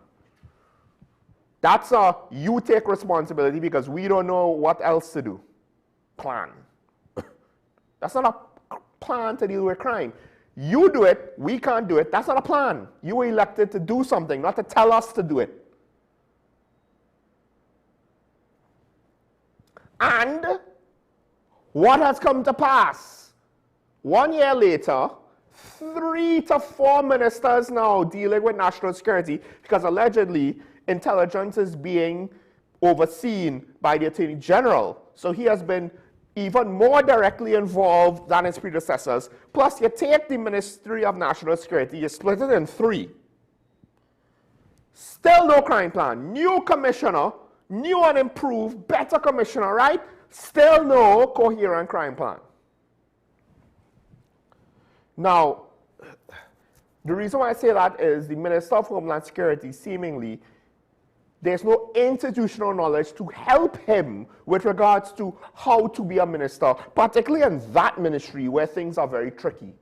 That's you take responsibility because we don't know what else to do. Plan. That's not a plan to deal with crime. You do it, we can't do it. That's not a plan. You were elected to do something, not to tell us to do it. And what has come to pass? 1 year later, 3 to 4 ministers now dealing with national security because allegedly intelligence is being overseen by the Attorney General. So he has been even more directly involved than his predecessors. Plus, you take the Ministry of National Security, you split it in 3. Still no crime plan. New commissioner, new and improved, better commissioner, right? Still no coherent crime plan. Now, the reason why I say that is the Minister of Homeland Security seemingly, there's no institutional knowledge to help him with regards to how to be a minister, particularly in that ministry where things are very tricky.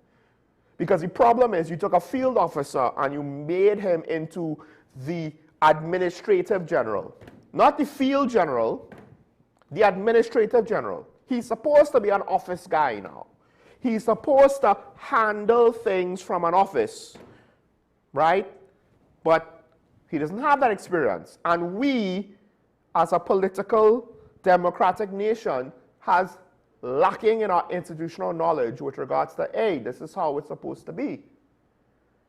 Because the problem is you took a field officer and you made him into the administrative general. Not the field general, the administrative general. He's supposed to be an office guy now. He's supposed to handle things from an office, right? But he doesn't have that experience. And we, as a political, democratic nation, has lacking in our institutional knowledge with regards to, hey, this is how it's supposed to be.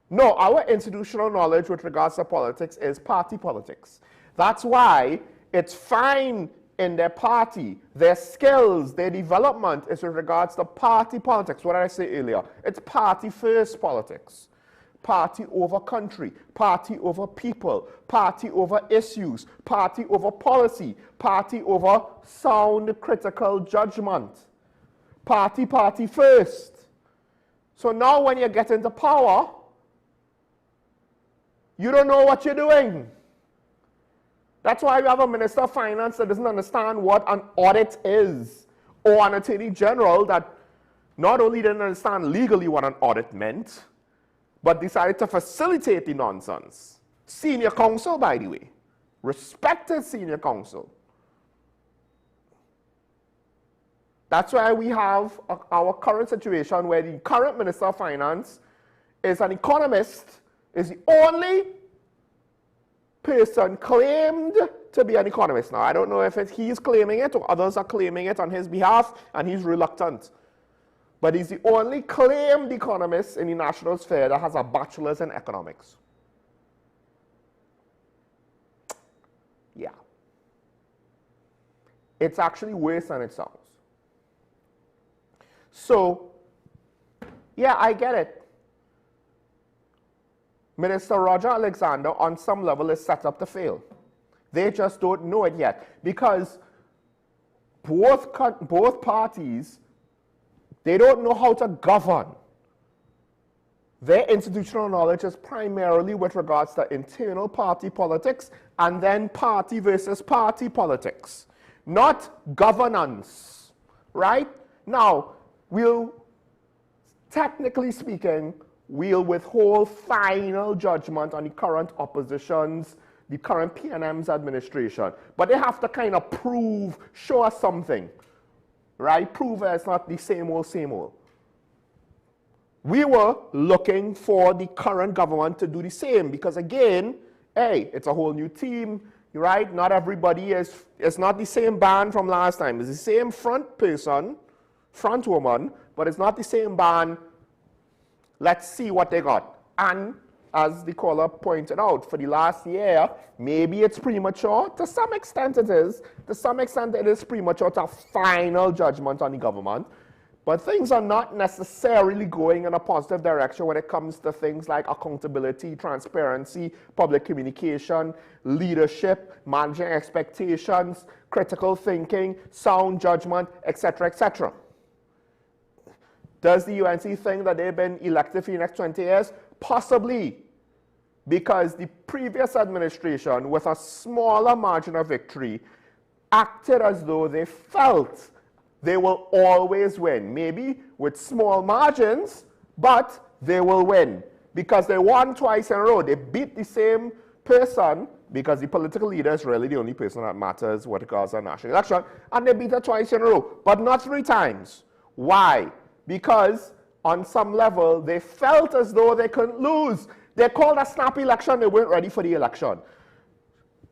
No, our institutional knowledge with regards to politics is party politics. That's why It's fine in their party. Their skills, their development is with regards to party politics. What did I say earlier? It's party first politics. Party over country, party over people, party over issues, party over policy, party over sound critical judgment. Party first. So now when you get into power, you don't know what you're doing. That's why we have a Minister of Finance that doesn't understand what an audit is, or an Attorney General that not only didn't understand legally what an audit meant, but decided to facilitate the nonsense. Senior counsel, by the way. Respected senior counsel. That's why we have our current situation where the current Minister of Finance is an economist, is the only person claimed to be an economist. Now, I don't know if he's claiming it or others are claiming it on his behalf, and he's reluctant. But he's the only claimed economist in the national sphere that has a bachelor's in economics. Yeah. It's actually worse than it sounds. So, yeah, I get it. Minister Roger Alexander, on some level, is set up to fail. They just don't know it yet, because both parties, they don't know how to govern. Their institutional knowledge is primarily with regards to internal party politics and then party versus party politics, not governance, right? Now, technically speaking, we'll withhold final judgment on the current opposition's, the current PNM's administration. But they have to kind of show us something, right? Prove that it's not the same old. We were looking for the current government to do the same because, again, hey, it's a whole new team, right? Not everybody it's not the same band from last time. It's the same front woman, but it's not the same band. Let's see what they got. And as the caller pointed out, for the last year, maybe it's premature. To some extent it is. To some extent it is premature to have final judgment on the government. But things are not necessarily going in a positive direction when it comes to things like accountability, transparency, public communication, leadership, managing expectations, critical thinking, sound judgment, etc., etc. Does the UNC think that they've been elected for the next 20 years? Possibly, because the previous administration, with a smaller margin of victory, acted as though they felt they will always win. Maybe with small margins, but they will win. Because they won twice in a row. They beat the same person, because the political leader is really the only person that matters what it calls a national election, and they beat her twice in a row, but not 3 times. Why? Because on some level, they felt as though they couldn't lose. They called a snap election, they weren't ready for the election.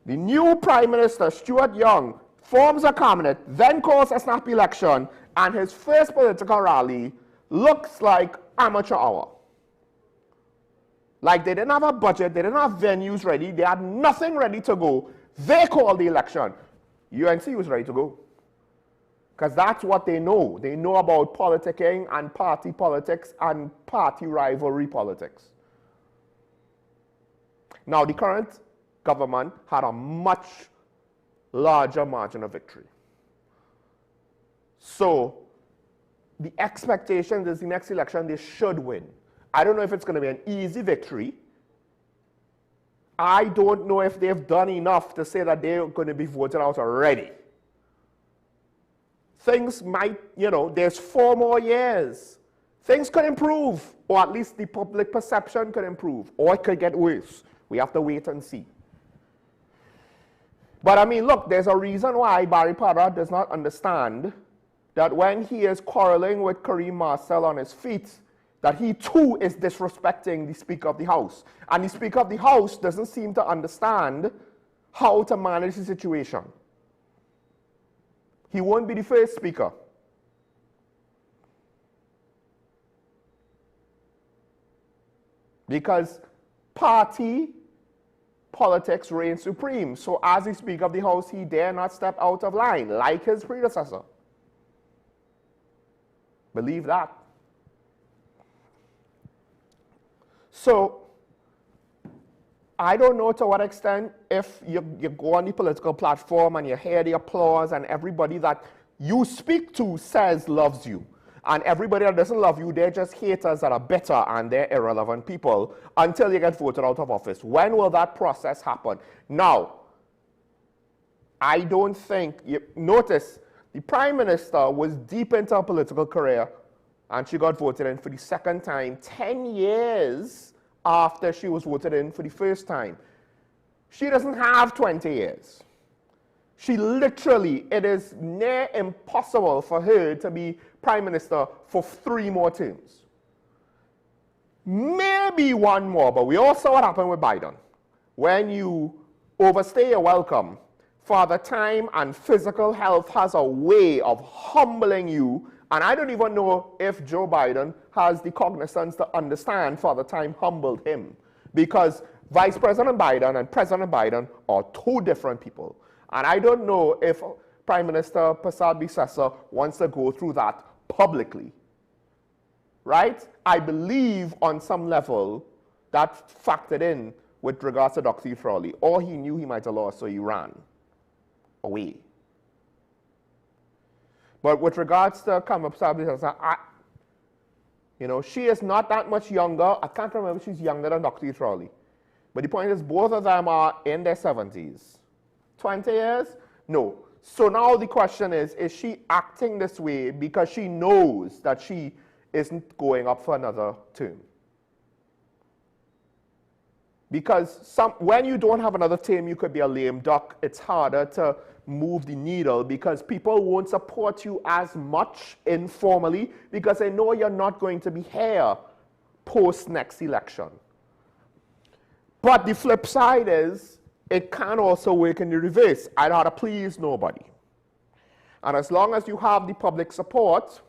The new Prime Minister, Stuart Young, forms a cabinet, then calls a snap election, and his first political rally looks like amateur hour. Like they didn't have a budget, they didn't have venues ready, they had nothing ready to go. They called the election. UNC was ready to go. Because that's what they know. They know about politicking and party politics and party rivalry politics. Now, the current government had a much larger margin of victory. So, the expectation is the next election they should win. I don't know if it's going to be an easy victory. I don't know if they've done enough to say that they're going to be voted out already. Things might, there's 4 more years. Things could improve, or at least the public perception could improve, or it could get worse. We have to wait and see. But I mean, look, there's a reason why Barry Padra does not understand that when he is quarreling with Kareem Marcel on his feet, that he too is disrespecting the Speaker of the House. And the Speaker of the House doesn't seem to understand how to manage the situation. He won't be the first speaker. Because party politics reign supreme. So as the Speaker of the House, he dare not step out of line, like his predecessor. Believe that. So, I don't know to what extent if you go on the political platform and you hear the applause and everybody that you speak to says loves you. And everybody that doesn't love you, they're just haters that are bitter and they're irrelevant people until you get voted out of office. When will that process happen? Now, I don't think, notice, the Prime Minister was deep into her political career and she got voted in for the second time 10 years after she was voted in for the first time. She doesn't have 20 years. She literally, it is near impossible for her to be Prime Minister for 3 more terms. Maybe 1 more, but we all saw what happened with Biden. When you overstay your welcome, Father Time and physical health has a way of humbling you, and I don't even know if Joe Biden has the cognizance to understand Father Time humbled him, because Vice President Biden and President Biden are 2 different people. And I don't know if Prime Minister Prasad Bisesa wants to go through that publicly, right? I believe on some level that factored in with regards to Dr. Rowley, or he knew he might have lost, so he ran away. But with regards to Prasad Bisesa, she is not that much younger. I can't remember if she's younger than Dr. Rowley. But the point is, both of them are in their 70s. 20 years? No. So now the question is she acting this way because she knows that she isn't going up for another term? Because when you don't have another term, you could be a lame duck. It's harder to move the needle because people won't support you as much informally because they know you're not going to be here post next election. But the flip side is, it can also work in the reverse. I'd rather please nobody. And as long as you have the public support,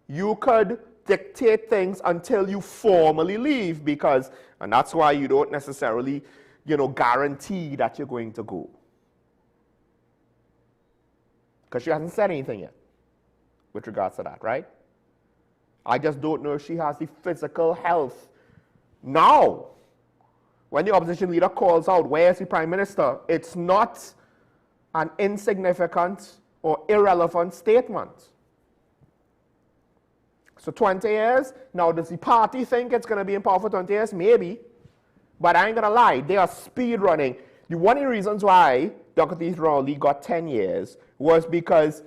you could dictate things until you formally leave and that's why you don't necessarily, guarantee that you're going to go. Because she hasn't said anything yet with regards to that, right? I just don't know if she has the physical health now. When the opposition leader calls out, where's the Prime Minister? It's not an insignificant or irrelevant statement. So 20 years, now does the party think it's going to be in power for 20 years? Maybe. But I ain't going to lie, they are speed running. One of the reasons why Dr. Rowley got 10 years was because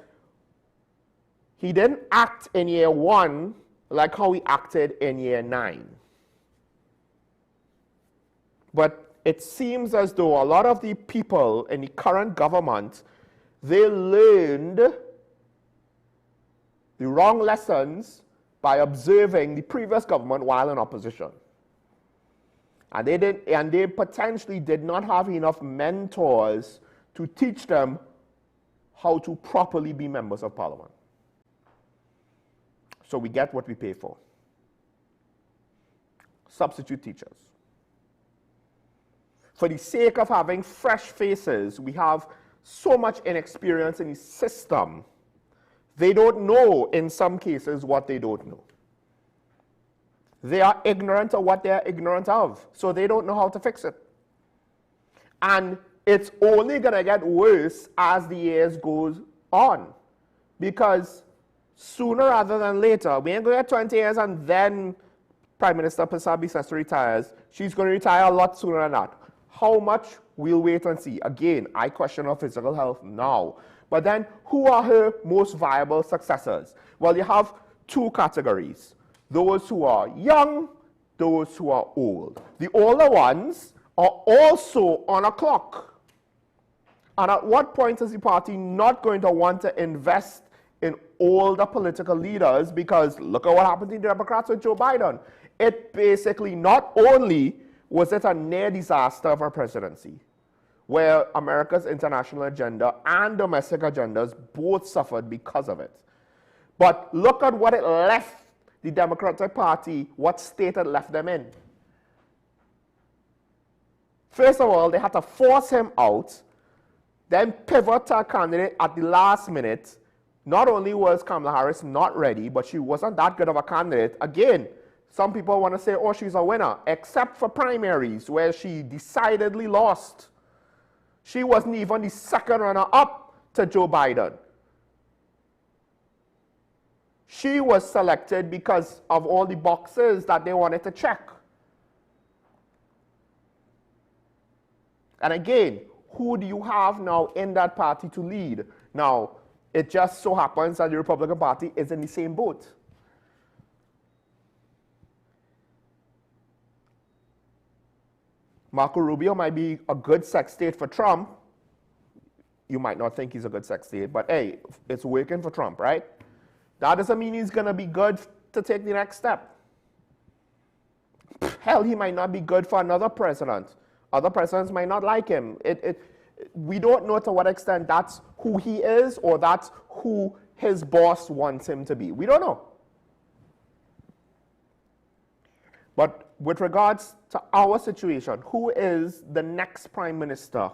he didn't act in year 1 like how he acted in year 9. But it seems as though a lot of the people in the current government, they learned the wrong lessons by observing the previous government while in opposition. And they potentially did not have enough mentors to teach them how to properly be members of parliament. So we get what we pay for. Substitute teachers. For the sake of having fresh faces, we have so much inexperience in the system. They don't know, in some cases, what they don't know. They are ignorant of what they are ignorant of, so they don't know how to fix it. And it's only going to get worse as the years goes on, because sooner rather than later, we ain't going to get 20 years and then Prime Minister Prasad Bisesa retires. She's going to retire a lot sooner than that. How much? We'll wait and see. Again, I question her physical health now. But then, who are her most viable successors? Well, you have 2 categories. Those who are young, those who are old. The older ones are also on a clock. And at what point is the party not going to want to invest in older political leaders? Because look at what happened to the Democrats with Joe Biden. It basically not only was it a near disaster of our presidency, where America's international agenda and domestic agendas both suffered because of it. But look at what it left the Democratic Party, what state it left them in. First of all, they had to force him out, then pivot to a candidate at the last minute. Not only was Kamala Harris not ready, but she wasn't that good of a candidate. Again, some people want to say, oh, she's a winner, except for primaries, where she decidedly lost. She wasn't even the second runner-up to Joe Biden. She was selected because of all the boxes that they wanted to check. And again, who do you have now in that party to lead? Now, it just so happens that the Republican Party is in the same boat. Marco Rubio might be a good sextate for Trump. You might not think he's a good sextate, but hey, it's working for Trump, right? That doesn't mean he's going to be good to take the next step. Hell, he might not be good for another president. Other presidents might not like him. We don't know to what extent that's who he is or that's who his boss wants him to be. We don't know. But with regards to our situation, who is the next prime minister?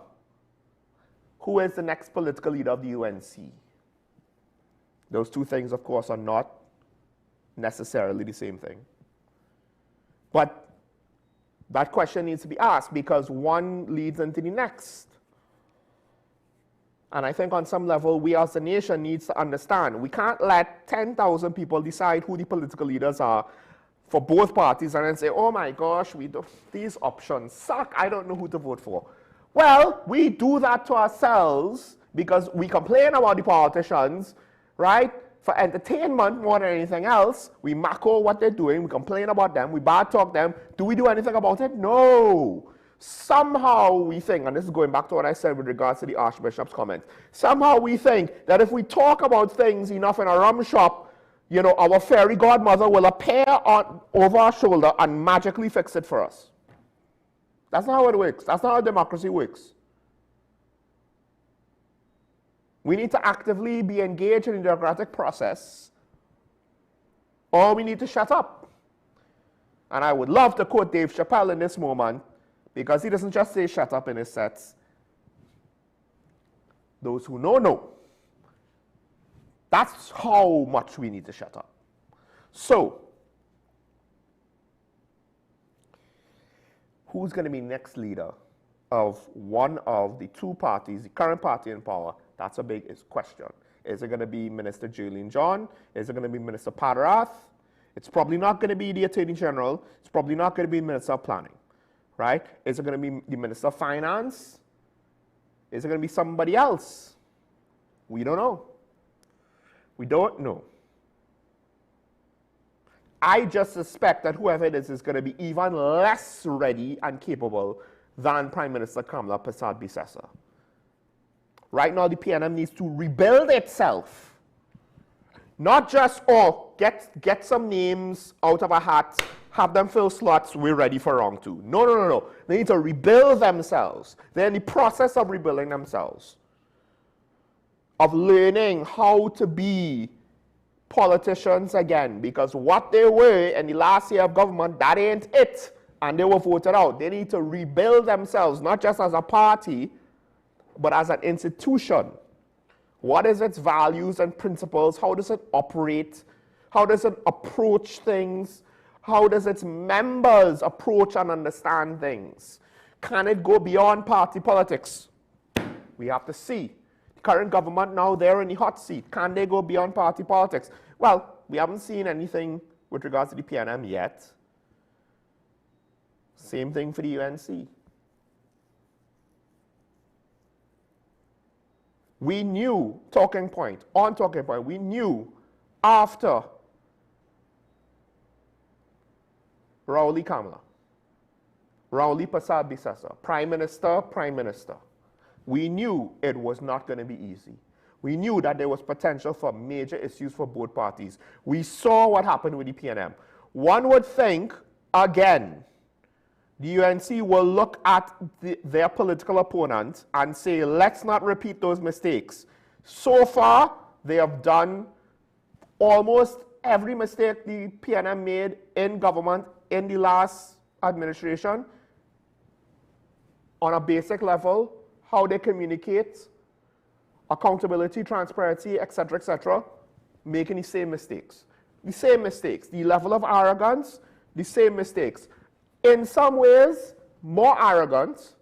Who is the next political leader of the UNC? Those two things, of course, are not necessarily the same thing. But that question needs to be asked because one leads into the next. And I think on some level, we as a nation needs to understand, we can't let 10,000 people decide who the political leaders are for both parties and then say, oh my gosh, these options suck, I don't know who to vote for. Well, we do that to ourselves because we complain about the politicians, right? For entertainment more than anything else. We macro what they're doing, we complain about them, we bad talk them. Do we do anything about it? No. Somehow we think, and this is going back to what I said with regards to the Archbishop's comment, somehow we think that if we talk about things enough in a rum shop, you know, our fairy godmother will appear over our shoulder and magically fix it for us. That's not how it works. That's not how democracy works. We need to actively be engaged in the democratic process, or we need to shut up. And I would love to quote Dave Chappelle in this moment, because he doesn't just say shut up in his sets. Those who know, know. That's how much we need to shut up. So, who's going to be next leader of one of the two parties, the current party in power? That's a big question. Is it going to be Minister Julian John? Is it going to be Minister Padarath? It's probably not going to be the Attorney General. It's probably not going to be Minister of Planning, right? Is it going to be the Minister of Finance? Is it going to be somebody else? We don't know. We don't know. I just suspect that whoever it is going to be even less ready and capable than Prime Minister Kamala Persad-Bissessar. Right now, the PNM needs to rebuild itself. Not just, oh, get some names out of a hat, have them fill slots, we're ready for round two. No, no, no, no. They need to rebuild themselves. They're in the process of rebuilding themselves, of learning how to be politicians again, because what they were in the last year of government, that ain't it, and they were voted out. They need to rebuild themselves, not just as a party, but as an institution. What is its values and principles? How does it operate? How does it approach things? How does its members approach and understand things? Can it go beyond party politics? We have to see. The current government now, they're in the hot seat. Can they go beyond party politics? Well, we haven't seen anything with regards to the PNM yet. Same thing for the UNC. We knew, talking point, we knew after Rowley Kamala, Rowley Persad-Bissessar, Prime Minister, we knew it was not going to be easy. We knew that there was potential for major issues for both parties. We saw what happened with the PNM. One would think, again, the UNC will look at their political opponent and say, let's not repeat those mistakes. So far, they have done almost every mistake the PNM made in government in the last administration. on a basic level, how they communicate, accountability, transparency, etc., making the same mistakes. The same mistakes. The level of arrogance, the same mistakes. In some ways, more arrogant,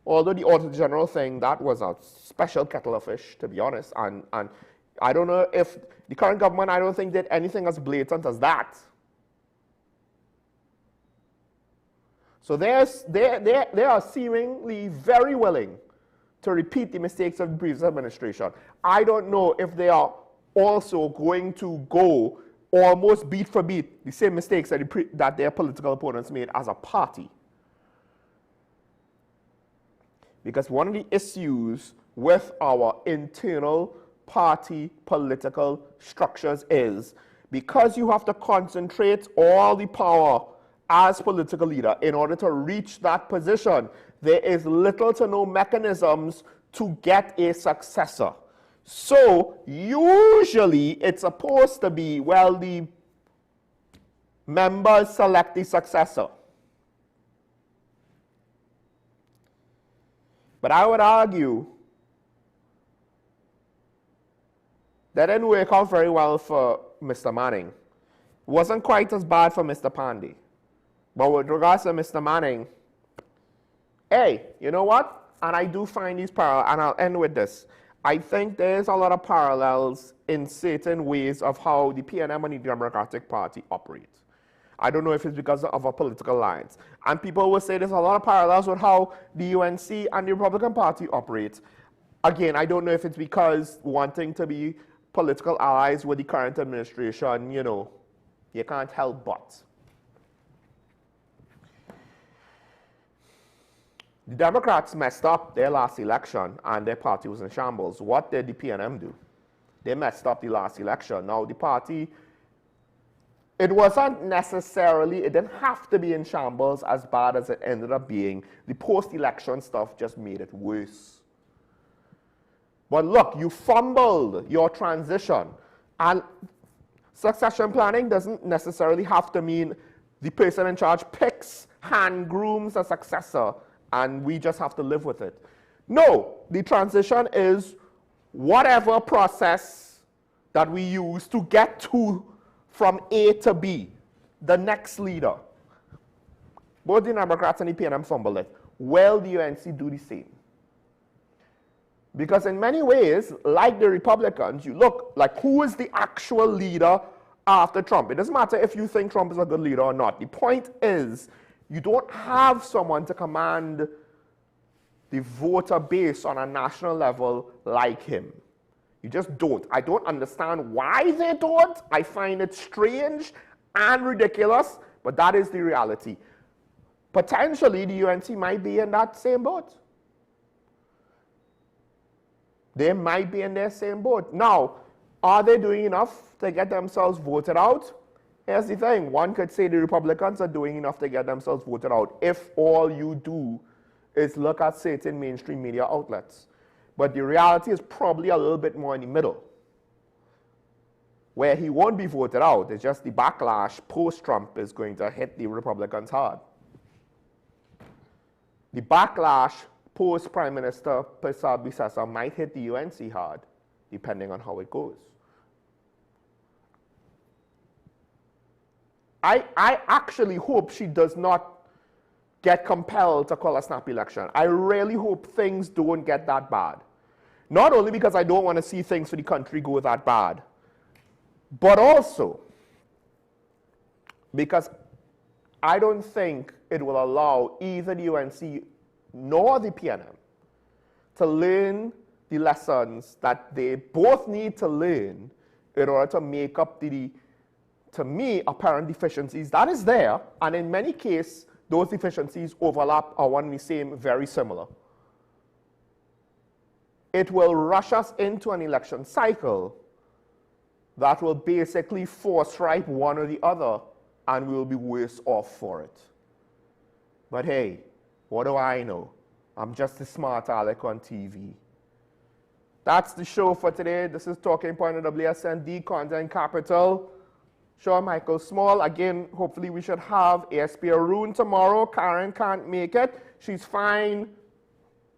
although the Auditor General thing, that was a special kettle of fish, to be honest. And I don't know if the current government, I don't think did anything as blatant as that. So they are seemingly very willing to repeat the mistakes of the previous administration. I don't know if they are also going to go almost beat for beat the same mistakes that their political opponents made as a party. Because one of the issues with our internal party political structures is because you have to concentrate all the power as political leader in order to reach that position, there is little to no mechanisms to get a successor. So usually it's supposed to be, well, the members select the successor. But I would argue that didn't work out very well for Mr. Manning. It wasn't quite as bad for Mr. Pandey. But with regards to Mr. Manning, hey, you know what? And I do find these parallels, and I'll end with this. I think there's a lot of parallels in certain ways of how the PNM and the Democratic Party operate. I don't know if it's because of a political alliance. And people will say there's a lot of parallels with how the UNC and the Republican Party operate. Again, I don't know if it's because wanting to be political allies with the current administration, you know, you can't help but. The Democrats messed up their last election and their party was in shambles. What did the PNM do? They messed up the last election. Now the party, it wasn't necessarily, it didn't have to be in shambles as bad as it ended up being. The post-election stuff just made it worse. But look, you fumbled your transition. And succession planning doesn't necessarily have to mean the person in charge picks, hand grooms a successor, and we just have to live with it. No, the transition is whatever process that we use to get to from A to B, the next leader. Both the Democrats and the PNM fumbled it. Will the UNC do the same? Because in many ways, like the Republicans, you look like who is the actual leader after Trump. It doesn't matter if you think Trump is a good leader or not. The point is, you don't have someone to command the voter base on a national level like him. You just don't. I don't understand why they don't. I find it strange and ridiculous, but that is the reality. Potentially, the UNC might be in that same boat. They might be in their same boat. Now, are they doing enough to get themselves voted out? Here's the thing. One could say the Republicans are doing enough to get themselves voted out if all you do is look at certain mainstream media outlets. But the reality is probably a little bit more in the middle, where he won't be voted out. It's just the backlash post-Trump is going to hit the Republicans hard. The backlash post-Prime Minister Prasad Bisasa might hit the UNC hard, depending on how it goes. I actually hope she does not get compelled to call a snap election. I really hope things don't get that bad. Not only because I don't want to see things for the country go that bad, but also because I don't think it will allow either the UNC nor the PNM to learn the lessons that they both need to learn in order to make up the, to me, apparent deficiencies that is there, and in many cases, those deficiencies overlap or one and the same, very similar. It will rush us into an election cycle that will basically force right one or the other, and we will be worse off for it. But hey, what do I know? I'm just a smart aleck on TV. That's the show for today. This is Talking Point of WSND Content Capital. Sure, Michael Small. Again, hopefully we should have ASP Arun tomorrow. Karen can't make it. She's fine.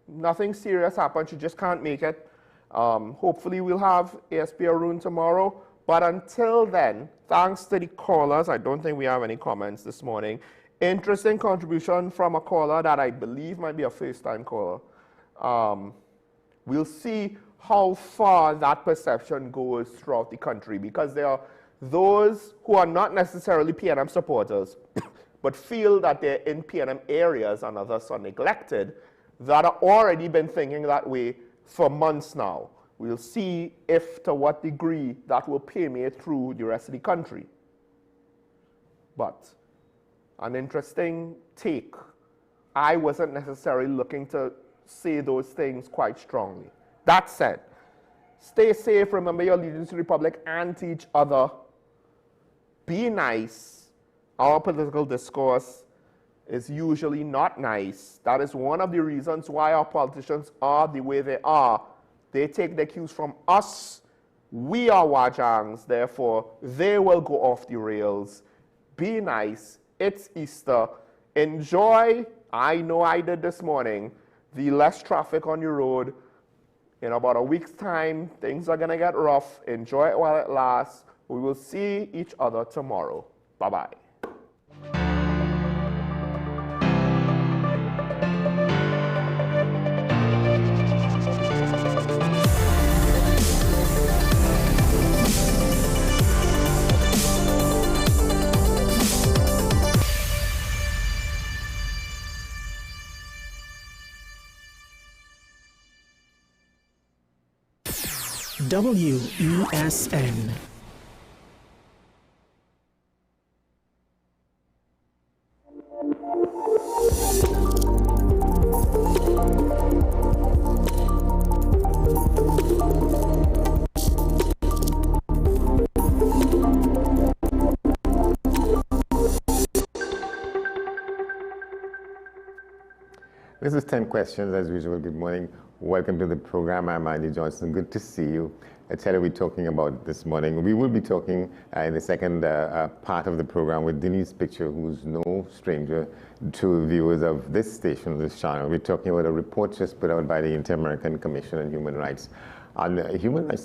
Nothing serious happened. She just can't make it. Hopefully we'll have ASP Arun tomorrow. But until then, thanks to the callers. I don't think we have any comments this morning. Interesting contribution from a caller that I believe might be a first-time caller. We'll see how far that perception goes throughout the country, because there are those who are not necessarily PNM supporters, but feel that they're in PNM areas and others are neglected, that have already been thinking that way for months now. We'll see if, to what degree, that will permeate through the rest of the country. But an interesting take. I wasn't necessarily looking to say those things quite strongly. That said, stay safe, remember your allegiance to the Republic and to each other. Be nice. Our political discourse is usually not nice. That is one of the reasons why our politicians are the way they are. They take their cues from us. We are Wajangs, therefore they will go off the rails. Be nice. It's Easter. Enjoy. I know I did this morning. The less traffic on your road. In about a week's time, things are going to get rough. Enjoy it while it lasts. We will see each other tomorrow. Bye-bye. WESN. This is 10 Questions, as usual. Good morning. Welcome to the program. I'm Andy Johnson. Good to see you. I tell you, we're talking about this morning. We will be talking in the second part of the program with Denise Picture, who's no stranger to viewers of this station, this channel. We're talking about a report just put out by the Inter-American Commission on Human Rights. On human rights